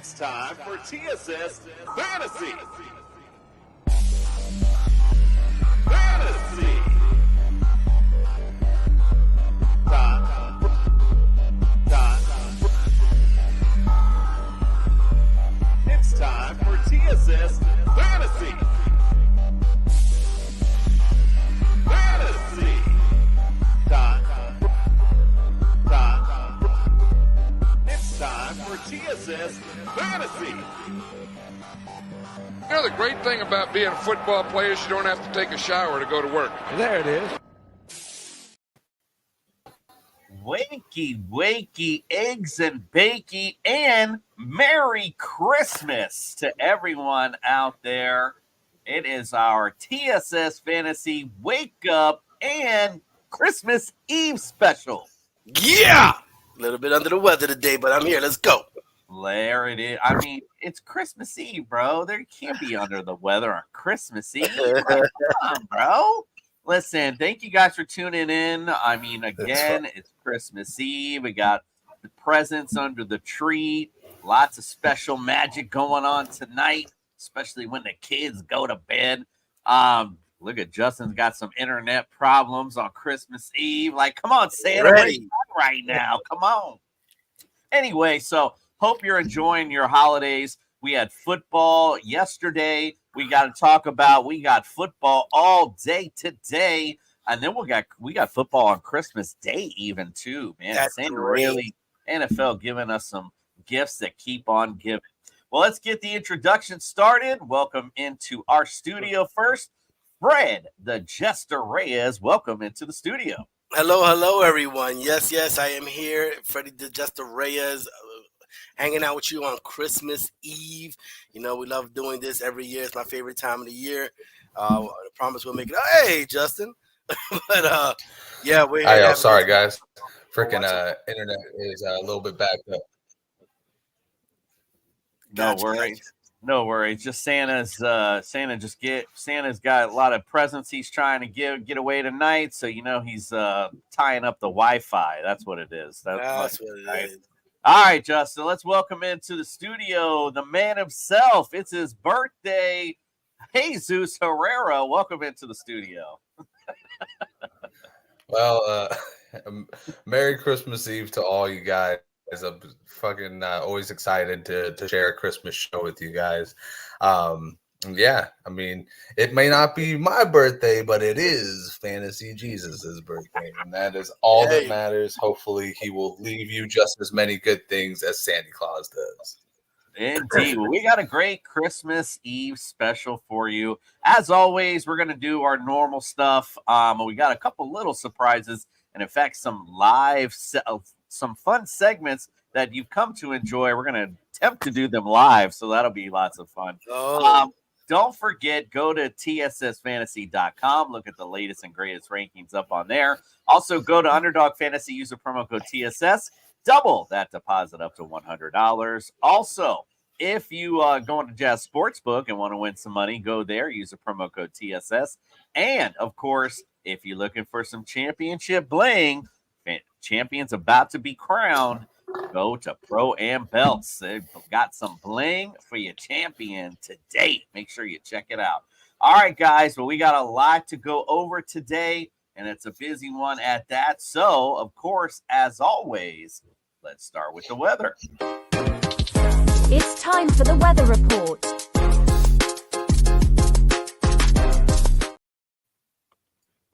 It's time for TSS Fantasy. Fantasy. It's time for TSS Fantasy. Fantasy. It's time for TSS Fantasy. You know, the great thing about being a football player is you don't have to take a shower to go to work. There it is. Wakey, eggs and bakey, and Merry Christmas to everyone out there. It is our TSS Fantasy Wake Up and Christmas Eve special. Yeah! A little bit under the weather today, but I'm here. Let's go. There it is. I mean, it's Christmas Eve, bro. There can't be under the weather on Christmas Eve. Like, come on, bro. Listen, thank you guys for tuning in. I mean, again, it's Christmas Eve. We got the presents under the tree. Lots of special magic going on tonight, especially when the kids go to bed. Look at Justin's got some internet problems on Christmas Eve. Like, come on, Santa, where you at right now? Come on. Anyway, so hope you're enjoying your holidays. We had football yesterday. We got football all day today, and then we got football on Christmas Day even too, man. That's really NFL giving us some gifts that keep on giving. Well, let's get the introduction started. Welcome into our studio first, Fred the Jester Reyes. Welcome into the studio. Hello, everyone. Yes, I am here. Freddie the Jester Reyes, hanging out with you on Christmas Eve. You know, we love doing this every year. It's my favorite time of the year. I promise we'll make it. Hey, Justin. But, yeah, we're here. Hey, sorry, guys. Freaking internet is a little bit backed up. No worries. Just Santa's got a lot of presents he's trying to get away tonight. So, you know, he's tying up the Wi-Fi. That's what it is. That's what it is. All right, Justin, let's welcome into the studio the man himself. It's his birthday, Jesus Herrera. Welcome into the studio. Well, Merry Christmas Eve to all you guys. I'm fucking always excited to share a Christmas show with you guys. Yeah, I mean, it may not be my birthday, but it is Fantasy Jesus's birthday, and that is all that matters. Hopefully, he will leave you just as many good things as Santa Claus does. Indeed. Well, we got a great Christmas Eve special for you. As always, we're going to do our normal stuff. We got a couple little surprises, and in fact, some some fun segments that you've come to enjoy. We're going to attempt to do them live, so that'll be lots of fun. Don't forget, go to tssfantasy.com. Look at the latest and greatest rankings up on there. Also, go to Underdog Fantasy, use the promo code TSS. Double that deposit up to $100. Also, if you go into Jazz Sportsbook and want to win some money, go there. Use the promo code TSS. And, of course, if you're looking for some championship bling, champions about to be crowned, go to Pro Am Belts. They've got some bling for your champion today. Make sure you check it out. All right, guys. Well, we got a lot to go over today, and it's a busy one at that. So, of course, as always, let's start with the weather. It's time for the weather report.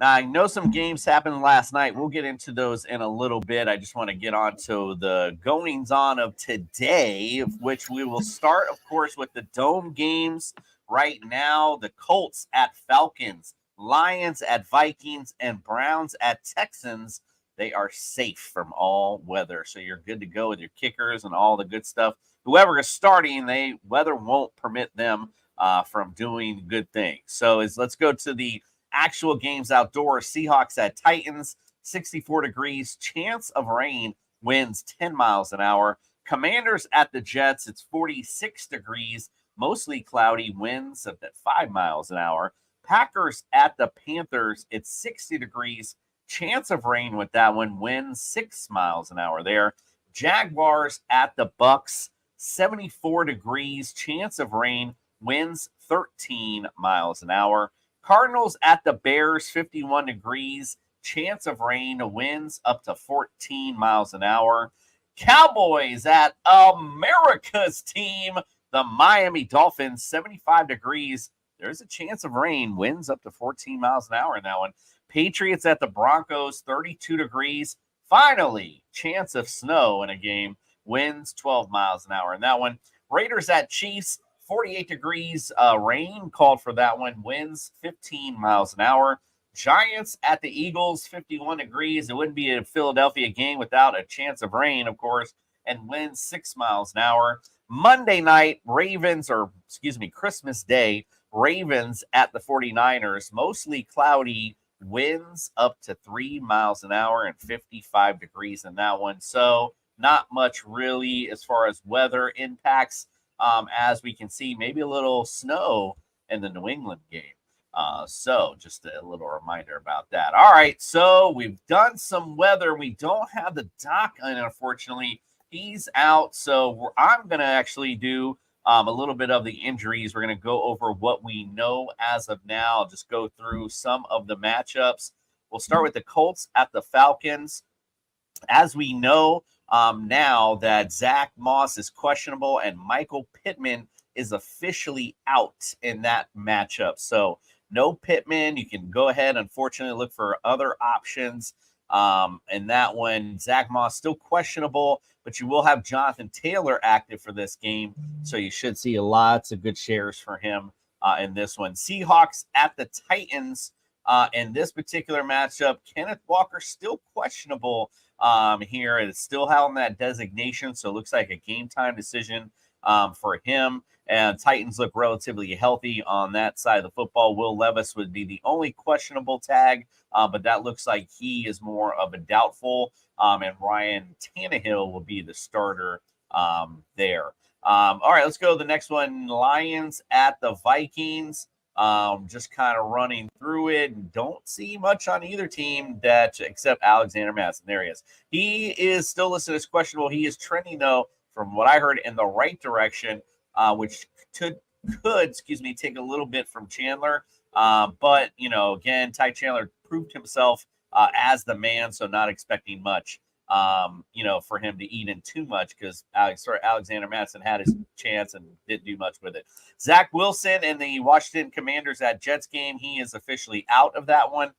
Now, I know some games happened last night. We'll get into those in a little bit. I just want to get on to the goings-on of today, which we will start, of course, with the Dome games. Right now, the Colts at Falcons, Lions at Vikings, and Browns at Texans. They are safe from all weather, so you're good to go with your kickers and all the good stuff. Whoever is starting, weather won't permit them from doing good things. So let's go to the actual games outdoors. Seahawks at Titans, 64 degrees, chance of rain, winds 10 miles an hour. Commanders at the Jets, it's 46 degrees, mostly cloudy, winds at 5 miles an hour. Packers at the Panthers, it's 60 degrees, chance of rain with that one, winds 6 miles an hour there. Jaguars at the Bucks, 74 degrees, chance of rain, winds 13 miles an hour. Cardinals at the Bears, 51 degrees, chance of rain, winds up to 14 miles an hour. Cowboys at America's team, the Miami Dolphins, 75 degrees. There's a chance of rain, winds up to 14 miles an hour in that one. Patriots at the Broncos, 32 degrees. Finally, chance of snow in a game, winds 12 miles an hour in that one. Raiders at Chiefs, 48 degrees. Rain called for that one, winds 15 miles an hour. Giants at the Eagles, 51 degrees. It wouldn't be a Philadelphia game without a chance of rain, of course, and winds 6 miles an hour. Monday night, Christmas Day, Ravens at the 49ers, mostly cloudy, winds up to 3 miles an hour and 55 degrees in that one. So not much really as far as weather impacts. As we can see, maybe a little snow in the New England game. So just a little reminder about that. All right, so we've done some weather. We don't have the doc, unfortunately. He's out, so I'm going to actually do a little bit of the injuries. We're going to go over what we know as of now. I'll just go through some of the matchups. We'll start with the Colts at the Falcons. As we know now that Zach Moss is questionable and Michael Pittman is officially out in that matchup. So no Pittman. You can go ahead, unfortunately, look for other options. And that one, Zach Moss still questionable, but you will have Jonathan Taylor active for this game. So you should see lots of good shares for him in this one. Seahawks at the Titans. In this particular matchup, Kenneth Walker still questionable here. It's still having that designation, so it looks like a game time decision for him. And Titans look relatively healthy on that side of the football. Will Levis would be the only questionable tag, but that looks like he is more of a doubtful. And Ryan Tannehill will be the starter there. All right, let's go to the next one. Lions at the Vikings. Just kind of running through it. Don't see much on either team except Alexander Madison. There he is. He is still listed as questionable. He is trending, though, from what I heard, in the right direction, which could take a little bit from Chandler. But, again, Ty Chandler proved himself as the man, so not expecting much, for him to eat in too much because Alexander Madison had his chance and didn't do much with it. Zach Wilson and the Washington Commanders at Jets game, he is officially out of that one.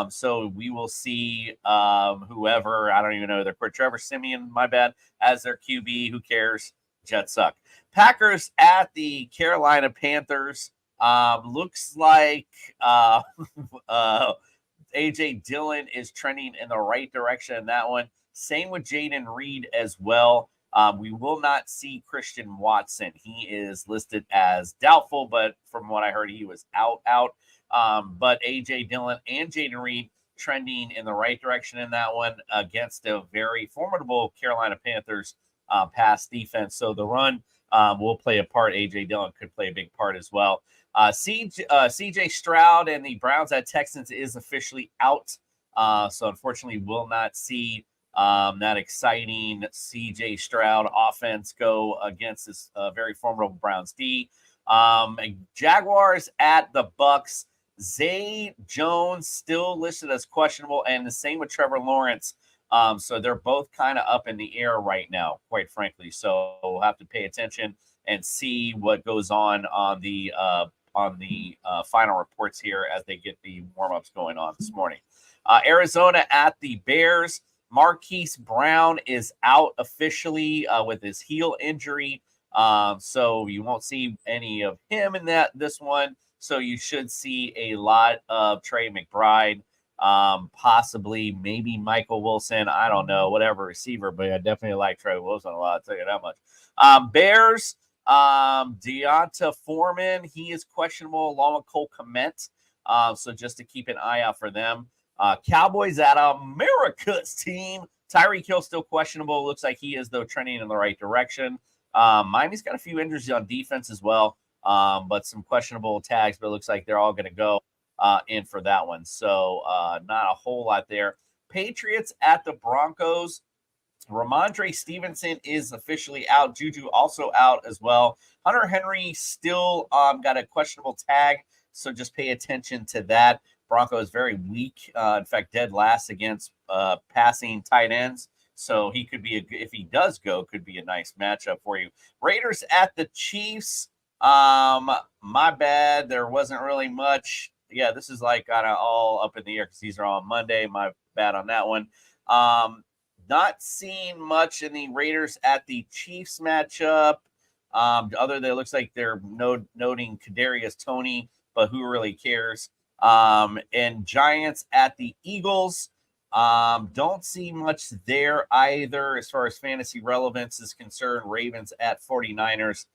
So we will see whoever, I don't even know, Trevor Siemian, my bad, as their QB. Who cares? Jets suck. Packers at the Carolina Panthers. Looks like A.J. Dillon is trending in the right direction in that one. Same with Jaden Reed as well. We will not see Christian Watson. He is listed as doubtful, but from what I heard, he was out. But A.J. Dillon and Jaden Reed trending in the right direction in that one against a very formidable Carolina Panthers pass defense. So the run will play a part. A.J. Dillon could play a big part as well. C.J. Stroud and the Browns at Texans is officially out. So unfortunately, will not see that exciting C.J. Stroud offense go against this very formidable Browns D. Jaguars at the Bucks. Zay Jones still listed as questionable, and the same with Trevor Lawrence. So they're both kind of up in the air right now, quite frankly. So we'll have to pay attention and see what goes on the final reports here as they get the warm-ups going on this morning. Arizona at the Bears. Marquise Brown is out officially with his heel injury. So you won't see any of him in this one. So you should see a lot of Trey McBride, possibly maybe Michael Wilson. I don't know, whatever receiver, but I definitely like Trey Wilson a lot. I'll tell you that much. Bears, Deonta Foreman, he is questionable along with Cole Kmet. So just to keep an eye out for them. Cowboys at America's team. Tyreek Hill still questionable. Looks like he is, though, trending in the right direction. Miami's got a few injuries on defense as well, but some questionable tags, but it looks like they're all going to go in for that one. So not a whole lot there. Patriots at the Broncos. Ramondre Stevenson is officially out. Juju also out as well. Hunter Henry still got a questionable tag, so just pay attention to that. Broncos very weak. In fact, dead last against passing tight ends. So he could be, if he does go, could be a nice matchup for you. Raiders at the Chiefs. My bad. There wasn't really much. Yeah, this is like kind of all up in the air because these are on Monday. My bad on that one. Not seeing much in the Raiders at the Chiefs matchup. Other than it looks like they're noting Kadarius Toney, but who really cares? And Giants at the Eagles. Don't see much there either as far as fantasy relevance is concerned. Ravens at 49ers.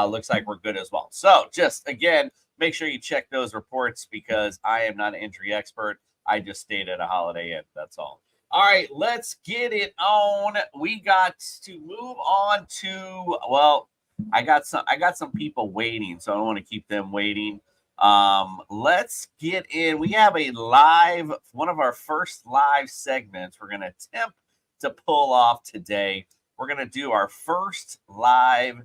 Looks like we're good as well. So just again, make sure you check those reports because I am not an injury expert. I just stayed at a Holiday Inn. That's all. All right, let's get it on. We got to move on to, well, I got some people waiting, so I don't want to keep them waiting. Let's get in. We have a live, one of our first live segments we're going to attempt to pull off today. We're going to do our first live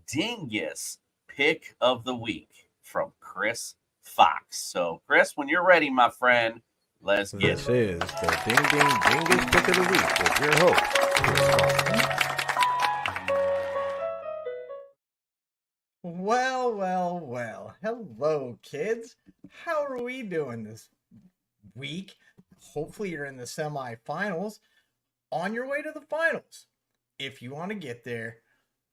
Dingus pick of the week from Chris Fox. So, Chris, when you're ready, my friend, let's get This is the Dingus pick of the week with your host, Chris Fox. Well. Hello, kids. How are we doing this week? Hopefully you're in the semifinals, on your way to the finals. If you want to get there,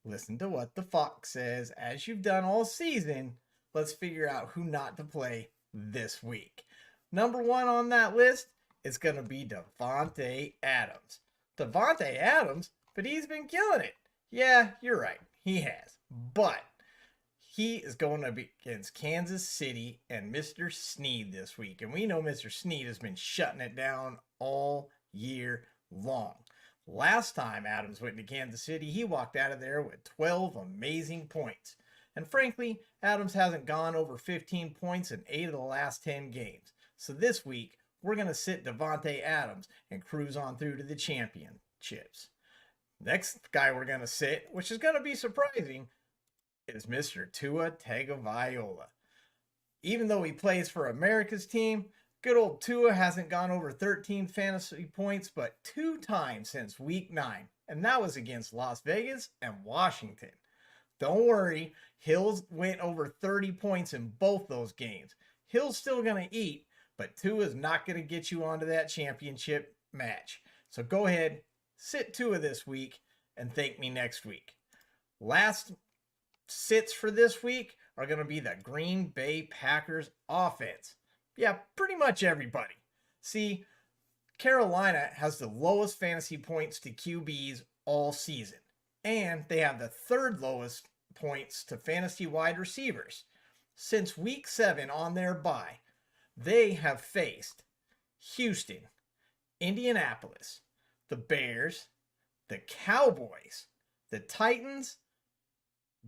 listen to what the Fox says. As you've done all season, let's figure out who not to play this week. Number one on that list is going to be Davante Adams. Davante Adams, but he's been killing it. Yeah, you're right. He has. But he is going to be against Kansas City and Mr. Snead this week. And we know Mr. Snead has been shutting it down all year long. Last time Adams went to Kansas City, he walked out of there with 12 amazing points. And frankly, Adams hasn't gone over 15 points in 8 of the last 10 games. So this week, we're going to sit Davante Adams and cruise on through to the championships. Next guy we're going to sit, which is going to be surprising, is Mr. Tua Tagovailoa. Even though he plays for America's team, good old Tua hasn't gone over 13 fantasy points but 2 times since week 9, and that was against Las Vegas and Washington. Don't worry, Hills went over 30 points in both those games. Hill's still going to eat, but Tua's not going to get you onto that championship match. So go ahead, sit Tua this week, and thank me next week. Last sits for this week are going to be the Green Bay Packers offense. Yeah, pretty much everybody. See, Carolina has the lowest fantasy points to QBs all season, and they have the 3rd lowest points to fantasy wide receivers. Since week 7 on their bye, they have faced Houston, Indianapolis, the Bears, the Cowboys, the Titans,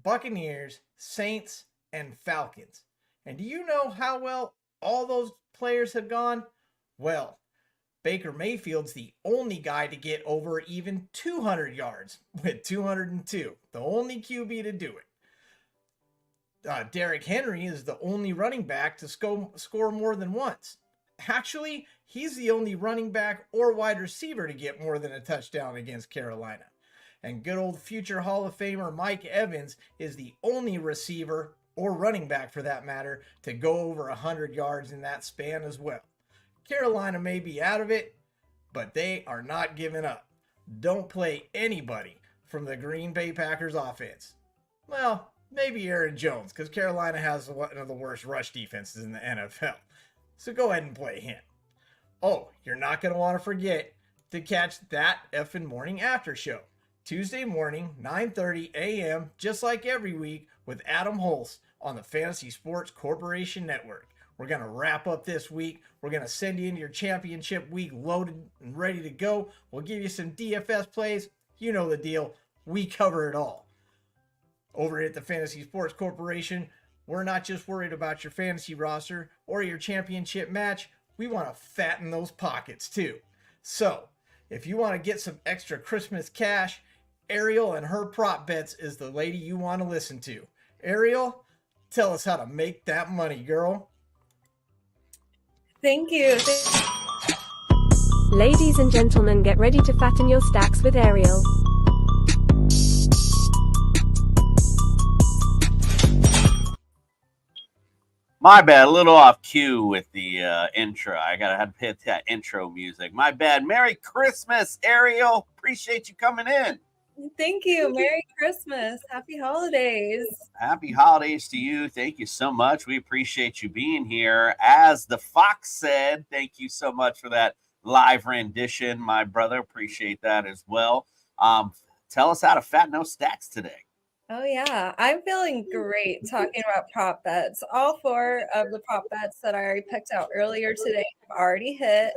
Buccaneers, Saints, and Falcons. And do you know how well all those players have gone? Well, Baker Mayfield's the only guy to get over even 200 yards with 202. The only QB to do it. Derrick Henry is the only running back to score more than once. Actually, he's the only running back or wide receiver to get more than a touchdown against Carolina. And good old future Hall of Famer Mike Evans is the only receiver, or running back for that matter, to go over 100 yards in that span as well. Carolina may be out of it, but they are not giving up. Don't play anybody from the Green Bay Packers offense. Well, maybe Aaron Jones, because Carolina has one of the worst rush defenses in the NFL. So go ahead and play him. Oh, you're not going to want to forget to catch that Efin Morning After Show. Tuesday morning, 9:30 a.m., just like every week, with Adam Holst on the Fantasy Sports Corporation Network. We're going to wrap up this week. We're going to send you into your championship week loaded and ready to go. We'll give you some DFS plays. You know the deal. We cover it all. Over at the Fantasy Sports Corporation, we're not just worried about your fantasy roster or your championship match. We want to fatten those pockets too. So, If you want to get some extra Christmas cash, Ariel and her prop bets is the lady you want to listen to. Ariel, tell us how to make that money, girl. Thank you. Ladies and gentlemen, get ready to fatten your stacks with Ariel. My bad, a little off cue with the intro. I had to hit that intro music. My bad. Merry Christmas, Ariel. Appreciate you coming in. Thank you. Merry Christmas. Happy holidays. Happy holidays to you. Thank you so much. We appreciate you being here. As the Fox said, thank you so much for that live rendition, my brother. Appreciate that as well. Tell us how to fatten those stacks today. Oh, yeah. I'm feeling great talking about prop bets. All 4 of the prop bets that I already picked out earlier today have already hit.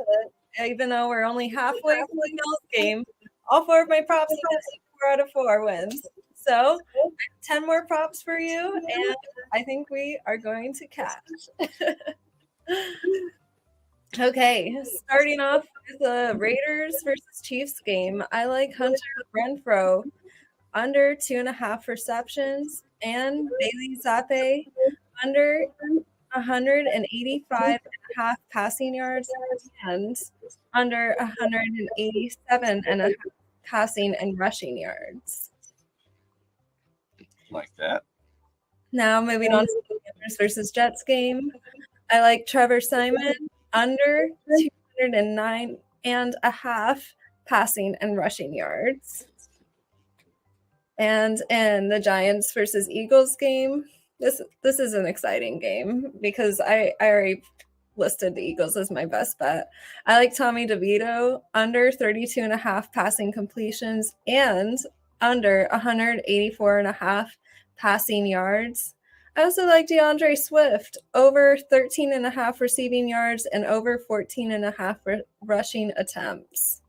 Even though we're only halfway through the Bills game, all 4 of my props hit. 4 out of 4 wins. So 10 more props for you, and I think we are going to cash. Okay, starting off with the Raiders versus Chiefs game, I like Hunter Renfrow under 2.5 receptions and Bailey Zappi under 185.5 passing yards and under 187.5 passing and rushing yards. Like that. Now moving on to the Panthers versus Jets game, I like Trevor Simon under 209.5 passing and rushing yards. And in the Giants versus Eagles game, this is an exciting game because I already listed the Eagles as my best bet. I like Tommy DeVito under 32.5 passing completions and under 184.5 passing yards. I also like DeAndre Swift over 13.5 receiving yards and over 14.5 rushing attempts.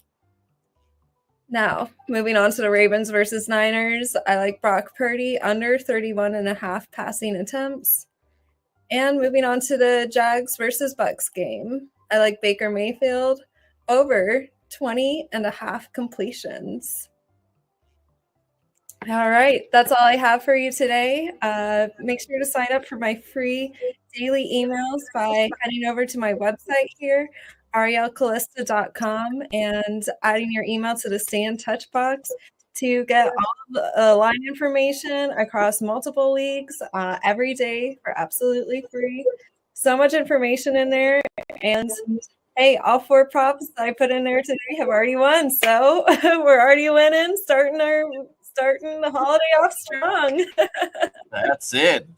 Now, moving on to the Ravens versus Niners, I like Brock Purdy under 31.5 passing attempts. And moving on to the Jags versus Bucks game, I like Baker Mayfield over 20.5 completions. All right, that's all I have for you today. Make sure to sign up for my free daily emails by heading over to my website here, arielcallista.com, and adding your email to the Stay in Touch box to get all the line information across multiple leagues every day for absolutely free. So much information in there. And hey, all 4 props that I put in there today have already won. So we're already winning, starting the holiday off strong. That's it.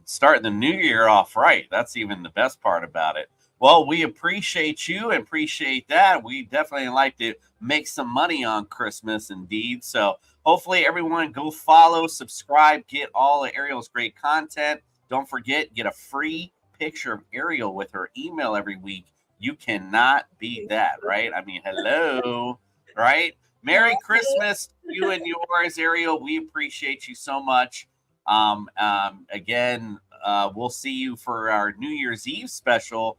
Starting the new year off right. That's even the best part about it. Well, we appreciate you and appreciate that. We definitely like to make some money on Christmas indeed. So hopefully everyone go follow, subscribe, get all of Ariel's great content. Don't forget, get a free picture of Ariel with her email every week. You cannot beat that, right? I mean, hello, right? Merry Christmas to you and yours, Ariel. We appreciate you so much. Again, we'll see you for our New Year's Eve special.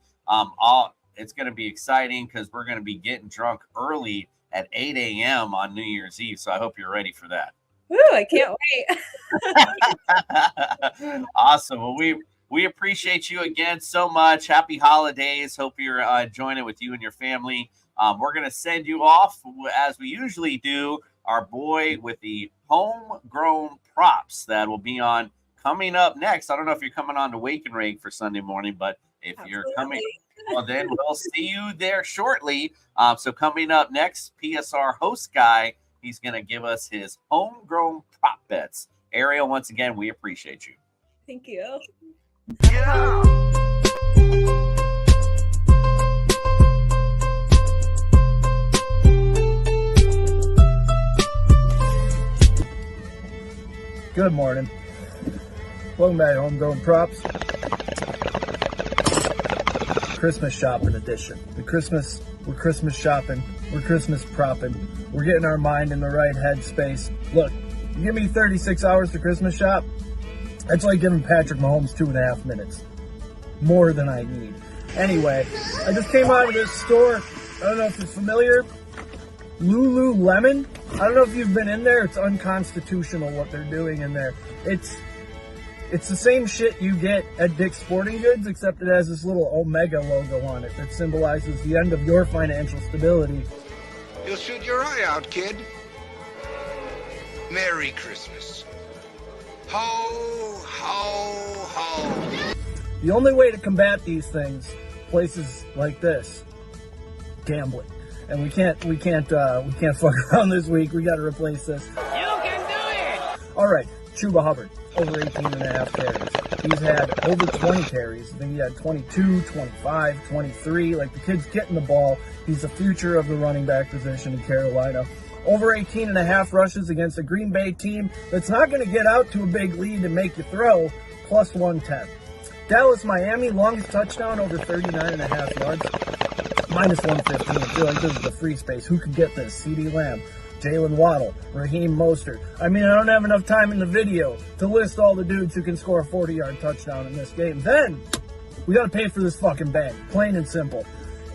It's going to be exciting because we're going to be getting drunk early at 8 a.m. on New Year's Eve. So I hope you're ready for that. Woo, I can't wait. Awesome. Well, we appreciate you again so much. Happy holidays. Hope you're enjoying it with you and your family. We're going to send you off, as we usually do, our boy with the homegrown props that will be on coming up next. I don't know if you're coming on to Wake and Rake for Sunday morning, but if you're coming, well, then we'll see you there shortly. So coming up next, PSR host guy, he's going to give us his homegrown prop bets. Ariel, once again, we appreciate you. Thank you. Yeah. Good morning. Welcome back to Homegrown Props. Christmas shopping edition. We're Christmas shopping. We're Christmas propping. We're getting our mind in the right headspace. Look, you give me 36 hours to Christmas shop, that's like giving Patrick Mahomes 2.5 minutes. More than I need. Anyway, I just came out of this store. I don't know if it's familiar. Lululemon. I don't know if you've been in there. It's unconstitutional what they're doing in there. It's the same shit you get at Dick's Sporting Goods, except it has this little Omega logo on it that symbolizes the end of your financial stability. You'll shoot your eye out, kid. Merry Christmas. Ho, ho, ho. The only way to combat these things, places like this, gambling. And we can't fuck around this week. We got to replace this. You can do it! All right, Chuba Hubbard, over 18 and a half carries. He's had over 20 carries. I think he had 22, 25, 23. Like, the kid's getting the ball. He's the future of the running back position in Carolina. Over 18 and a half rushes against a Green Bay team that's not going to get out to a big lead and make you throw, plus 110. Dallas, Miami, longest touchdown, over 39 and a half yards. Minus 115. I feel like this is the free space. Who could get this? CeeDee Lamb, Jalen Waddle, Raheem Mostert. I mean, I don't have enough time in the video to list all the dudes who can score a 40-yard touchdown in this game. Then, we got to pay for this fucking bag. Plain and simple.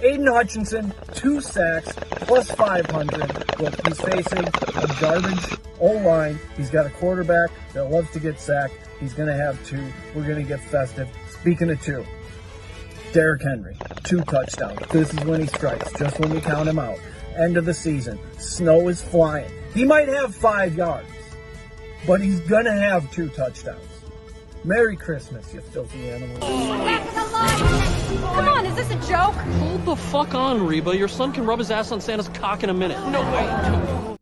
Aiden Hutchinson, 2 sacks, plus 500. Look, he's facing a garbage O-line. He's got a quarterback that loves to get sacked. He's going to have 2. We're going to get festive. Speaking of 2. Derrick Henry, 2 touchdowns. This is when he strikes, just when we count him out. End of the season. Snow is flying. He might have 5 yards, but he's going to have 2 touchdowns. Merry Christmas, you filthy animals. Come on, is this a joke? Hold the fuck on, Reba. Your son can rub his ass on Santa's cock in a minute. No way.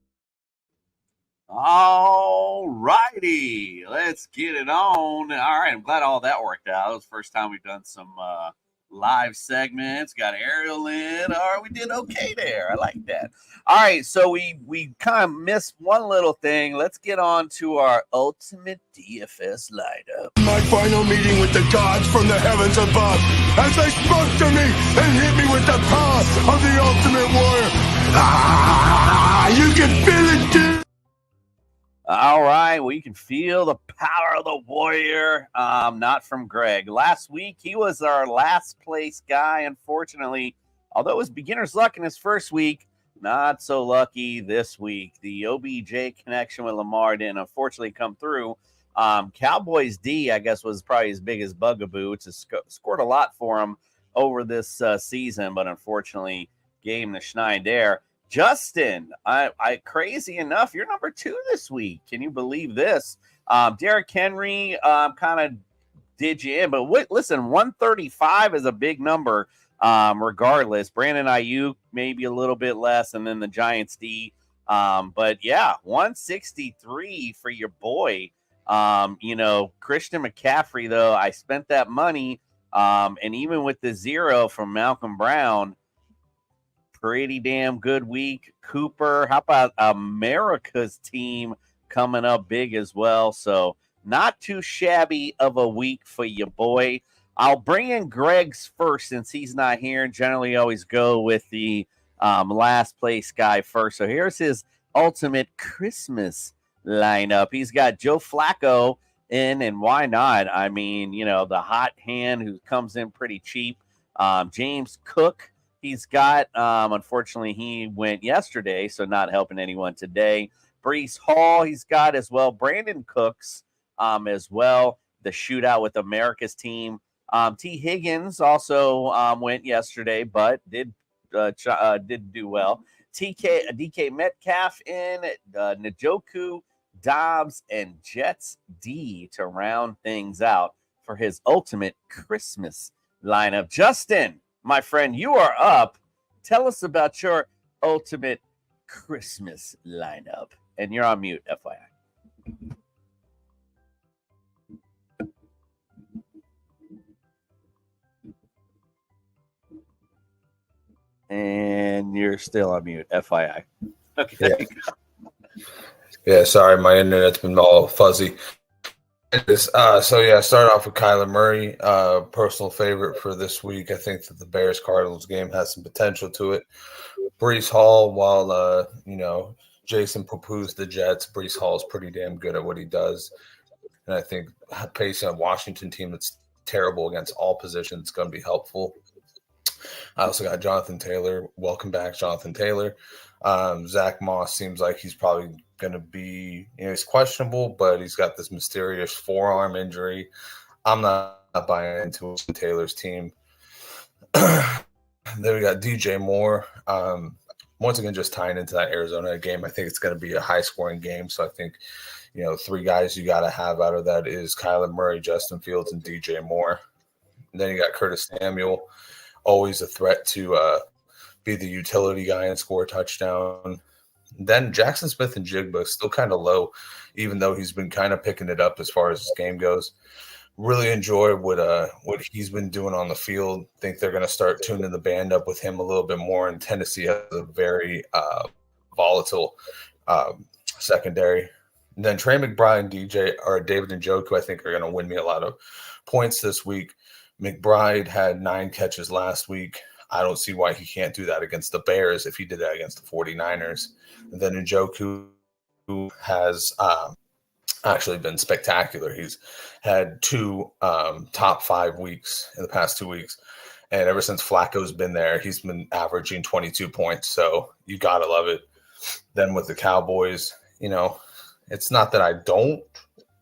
All righty, let's get it on. All right, I'm glad all that worked out. It was the first time we've done some live segments. Got Ariel in. All right, we did okay there. I like that. All right, so we kind of missed one little thing. Let's get on to our ultimate DFS lineup. My final meeting with the gods from the heavens above, as they spoke to me and hit me with the power of the ultimate warrior. You can feel it, dude. All right, well, you can feel the power of the warrior. Not from Greg. Last week, he was our last place guy. Unfortunately, although it was beginner's luck in his first week, not so lucky this week. The OBJ connection with Lamar didn't unfortunately come through. Cowboys D, I guess, was probably his biggest bugaboo. It's scored a lot for him over this season, but unfortunately gave him the schneid there. Justin, I crazy enough, you're number 2 this week. Can you believe this? Derrick Henry kind of did you in, but listen, 135 is a big number regardless. Brandon Ayuk, maybe a little bit less, and then the Giants D. But yeah, 163 for your boy. Christian McCaffrey, though, I spent that money, and even with the 0 from Malcolm Brown, pretty damn good week. Cooper, how about America's team coming up big as well? So not too shabby of a week for your boy. I'll bring in Greg's first since he's not here. Generally always go with the last place guy first. So here's his ultimate Christmas lineup. He's got Joe Flacco in, and why not? I mean, the hot hand who comes in pretty cheap. James Cook. He's got, unfortunately, he went yesterday, so not helping anyone today. Breece Hall, he's got as well. Brandon Cooks as well. The shootout with America's team. T. Higgins also went yesterday, but did do well. DK Metcalf in, Njoku, Dobbs, and Jets D to round things out for his ultimate Christmas lineup. Justin, my friend, you are up. Tell us about your ultimate Christmas lineup. And you're on mute, FYI. And you're still on mute, FYI. Okay. Yeah, sorry, my internet's been all fuzzy. Start off with Kyler Murray, personal favorite for this week. I think that the Bears-Cardinals game has some potential to it. Breece Hall, while Jason poo-poos the Jets, Breece Hall is pretty damn good at what he does. And I think facing a Washington team that's terrible against all positions is going to be helpful. I also got Jonathan Taylor. Welcome back, Jonathan Taylor. Zach Moss seems like he's probably going to be, he's questionable, but he's got this mysterious forearm injury. I'm not buying into Taylor's team. Then we got DJ Moore. Once again, just tying into that Arizona game, I think it's going to be a high-scoring game. So I think, 3 guys you got to have out of that is Kyler Murray, Justin Fields, and DJ Moore. And then you got Curtis Samuel, always a threat to be the utility guy and score a touchdown. Then Jackson Smith and Jigba still kind of low, even though he's been kind of picking it up as far as his game goes. Really enjoy what he's been doing on the field. Think they're going to start tuning the band up with him a little bit more. And Tennessee has a very volatile secondary. And then Trey McBride and David Njoku, I think, are going to win me a lot of points this week. McBride had 9 catches last week. I don't see why he can't do that against the Bears if he did that against the 49ers. And then Njoku has actually been spectacular. He's had 2 top 5 weeks in the past 2 weeks. And ever since Flacco's been there, he's been averaging 22 points. So you got to love it. Then with the Cowboys, it's not that I don't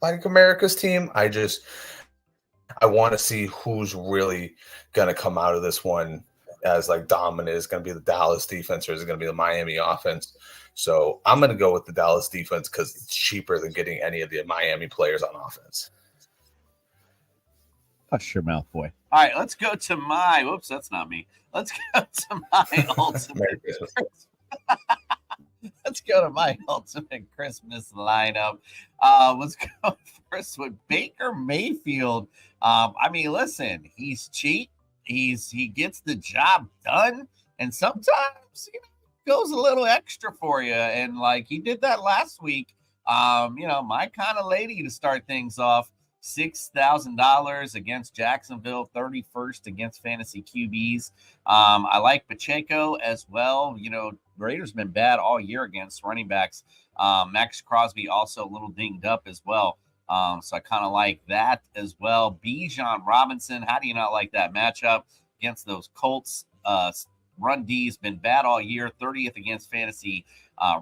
like America's team. I want to see who's really going to come out of this one as like dominant. Is going to be the Dallas defense or is it going to be the Miami offense? So I'm going to go with the Dallas defense because it's cheaper than getting any of the Miami players on offense. Hush your mouth, boy. All right, let's go to my – whoops, that's not me. Let's go to my ultimate – let's go to my ultimate Christmas lineup. Let's go first with Baker Mayfield. Listen, he's cheap. He gets the job done, and sometimes goes a little extra for you. And like he did that last week. My kind of lady to start things off. $6,000 against Jacksonville, 31st against fantasy QBs. I like Pacheco as well. Raiders been bad all year against running backs. Max Crosby also a little dinged up as well. So I kind of like that as well. Bijan Robinson, how do you not like that matchup against those Colts? Run D's been bad all year, 30th against fantasy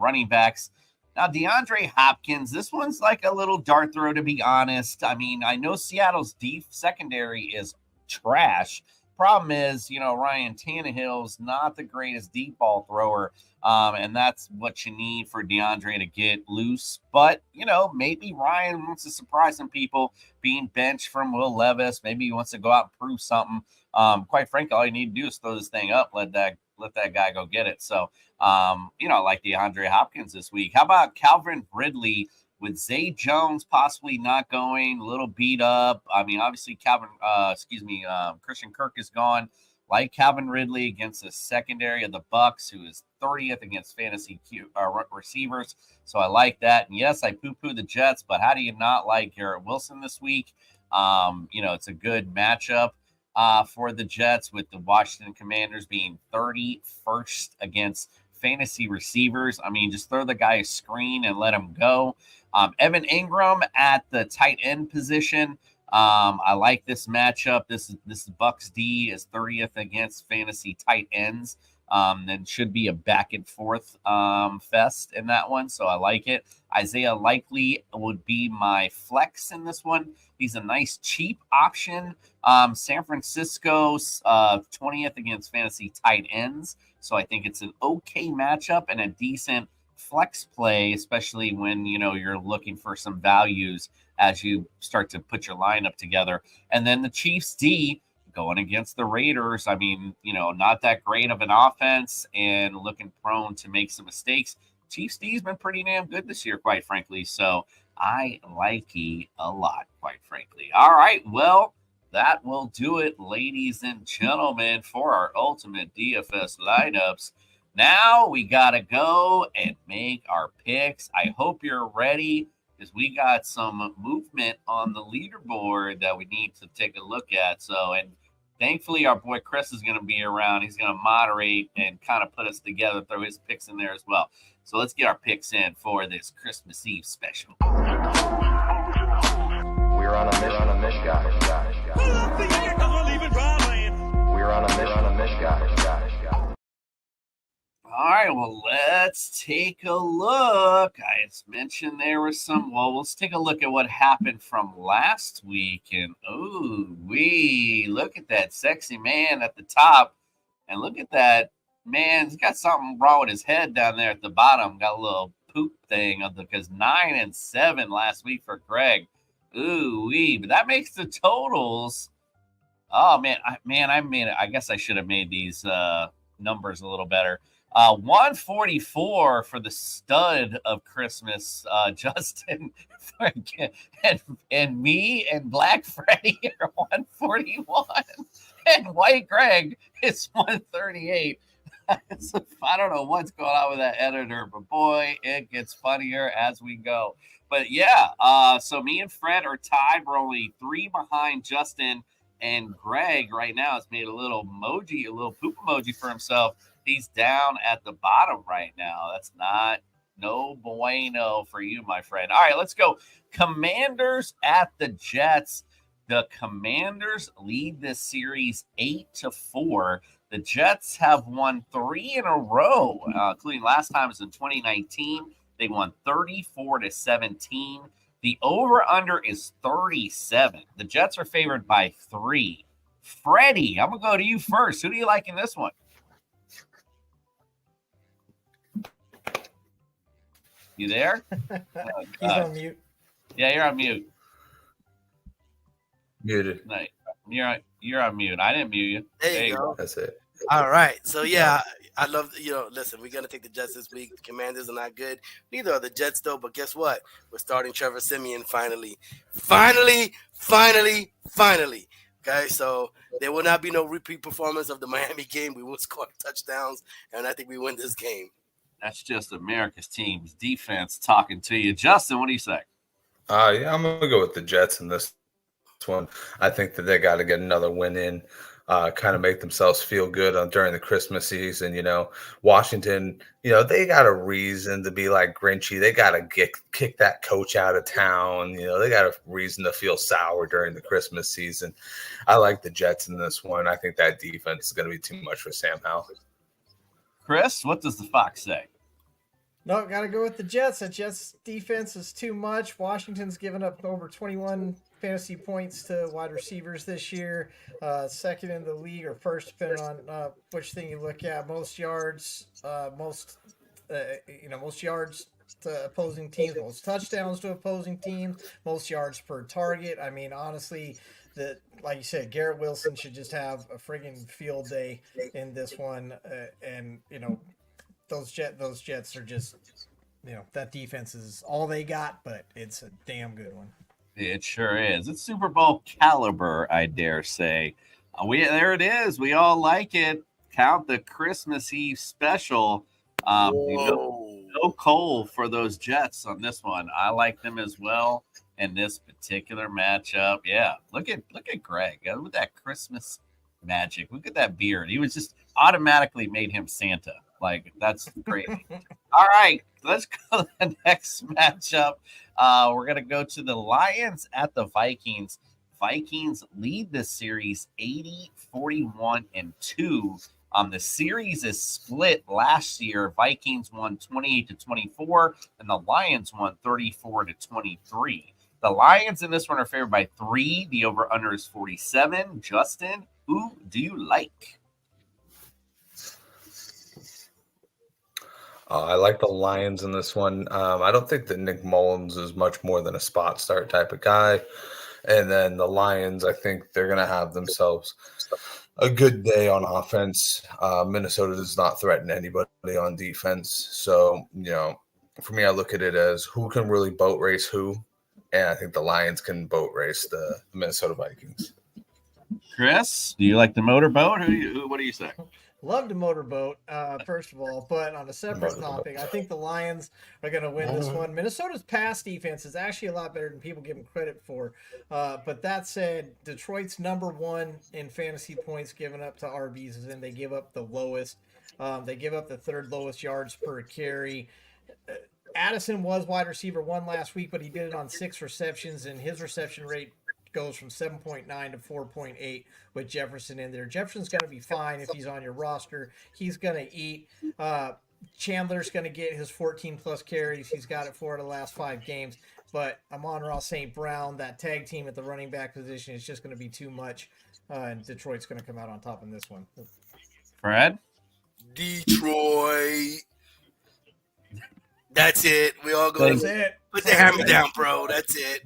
running backs. Now, DeAndre Hopkins, this one's like a little dart throw, to be honest. I know Seattle's deep secondary is trash. Problem is, Ryan Tannehill's not the greatest deep ball thrower, and that's what you need for DeAndre to get loose. But, maybe Ryan wants to surprise some people being benched from Will Levis. Maybe he wants to go out and prove something. Quite frankly, all you need to do is throw this thing up, let that guy go get it. So, like DeAndre Hopkins this week. How about Calvin Ridley with Zay Jones possibly not going, a little beat up? Obviously Christian Kirk is gone. Like Calvin Ridley against the secondary of the Bucks, who is 30th against fantasy receivers. So I like that. And yes, I poo-poo the Jets, but how do you not like Garrett Wilson this week? It's a good matchup for the Jets with the Washington Commanders being 31st against fantasy receivers. Just throw the guy a screen and let him go. Evan Ingram at the tight end position. I like this matchup. This Bucks D is 30th against fantasy tight ends. Then should be a back and forth fest in that one. So I like it. Isaiah Likely would be my flex in this one. He's a nice cheap option. San Francisco's 20th against fantasy tight ends. So I think it's an okay matchup and a decent flex play, especially when, you're looking for some values as you start to put your lineup together. And then the Chiefs D going against the Raiders. Not that great of an offense and looking prone to make some mistakes. Chiefs D's been pretty damn good this year, quite frankly. So I like he a lot, quite frankly. All right, well, that will do it, ladies and gentlemen, for our ultimate DFS lineups. Now we got to go and make our picks. I hope you're ready because we got some movement on the leaderboard that we need to take a look at. And thankfully, our boy Chris is going to be around. He's going to moderate and kind of put us together, throw his picks in there as well. So let's get our picks in for this Christmas Eve special. We're on a mission, guys. We're on a mission, guys. All right, well, let's take a look. I just mentioned there was some. Well, let's take a look at what happened from last week. And look at that sexy man at the top, and look at that man. He's got something wrong with his head down there at the bottom. Got a little poop thing because 9-7 last week for Greg. But that makes the totals. Oh man, I made it. I guess I should have made these numbers a little better. 144 for the stud of Christmas, Justin, and me and Black Freddy are 141, and White Greg is 138. So I don't know what's going on with that editor, but boy, it gets funnier as we go. But yeah, so me and Fred are tied. We're only 3 behind Justin, and Greg right now has made a little emoji, a little poop emoji for himself. He's down at the bottom right now. That's no bueno for you, my friend. All right, let's go. Commanders at the Jets. The Commanders lead this series 8-4. The Jets have won 3 in a row, including last time was in 2019. They won 34-17. The over-under is 37. The Jets are favored by 3. Freddie, I'm going to go to you first. Who do you like in this one? You there? He's on mute. Yeah, you're on mute. Muted. No, you're on mute. I didn't mute you. There you go. That's it. All right. So, yeah, I love, listen, we're going to take the Jets this week. The Commanders are not good. Neither are the Jets, though. But guess what? We're starting Trevor Siemian finally. Finally. Okay, so there will not be no repeat performance of the Miami game. We will score touchdowns, and I think we win this game. That's just America's team's defense talking to you. Justin, what do you say? Yeah, I'm going to go with the Jets in this one. I think that they got to get another win in, kind of make themselves feel good during the Christmas season. Washington, they got a reason to be like Grinchy. They got to kick that coach out of town. They got a reason to feel sour during the Christmas season. I like the Jets in this one. I think that defense is going to be too much for Sam Howell. Chris, what does the Fox say? No, got to go with the Jets. The Jets defense is too much. Washington's given up over 21 fantasy points to wide receivers this year. Second in the league, or first, depending on which thing you look at. Most yards, most yards to opposing teams, most touchdowns to opposing teams, most yards per target. I mean, honestly, like you said, Garrett Wilson should just have a friggin' field day in this one, and those Jets are just, that defense is all they got, but it's a damn good one. It sure is. It's Super Bowl caliber, I dare say. There it is. We all like it. Count the Christmas Eve special. No Cole for those Jets on this one. I like them as well in this particular matchup. Yeah, look at Greg. Look at that Christmas magic. Look at that beard. He was just automatically made him Santa. Like, that's crazy. All right, let's go to the next matchup. We're going to go to the Lions at the Vikings. Vikings lead this series 80-41-2. The series is split last year. Vikings won 28-24, and the Lions won 34-23. The Lions in this one are favored by 3. The over-under is 47. Justin, who do you like? I like the Lions in this one. I don't think that Nick Mullins is much more than a spot start type of guy. And then the Lions, I think they're going to have themselves a good day on offense. Minnesota does not threaten anybody on defense. So, for me, I look at it as who can really boat race who. And I think the Lions can boat race the Minnesota Vikings. Chris, do you like the motorboat? What do you say? Love to motorboat, first of all, but on a separate topic, I think the Lions are going to win this one. Minnesota's pass defense is actually a lot better than people give them credit for. But that said, Detroit's number 1 in fantasy points given up to RBs, and they give up the lowest. They give up the 3rd lowest yards per carry. Addison was wide receiver 1 last week, but he did it on 6 receptions, and his reception rate goes from 7.9 to 4.8 with Jefferson in there. Jefferson's going to be fine if he's on your roster. He's going to eat. Chandler's going to get his 14-plus carries. He's got it 4 of the last 5 games. But Amon-Ra St. Brown, that tag team at the running back position is just going to be too much. And Detroit's going to come out on top in this one. Fred? Detroit. That's it. We all go. That's it. Put the hammer down, bro. That's it.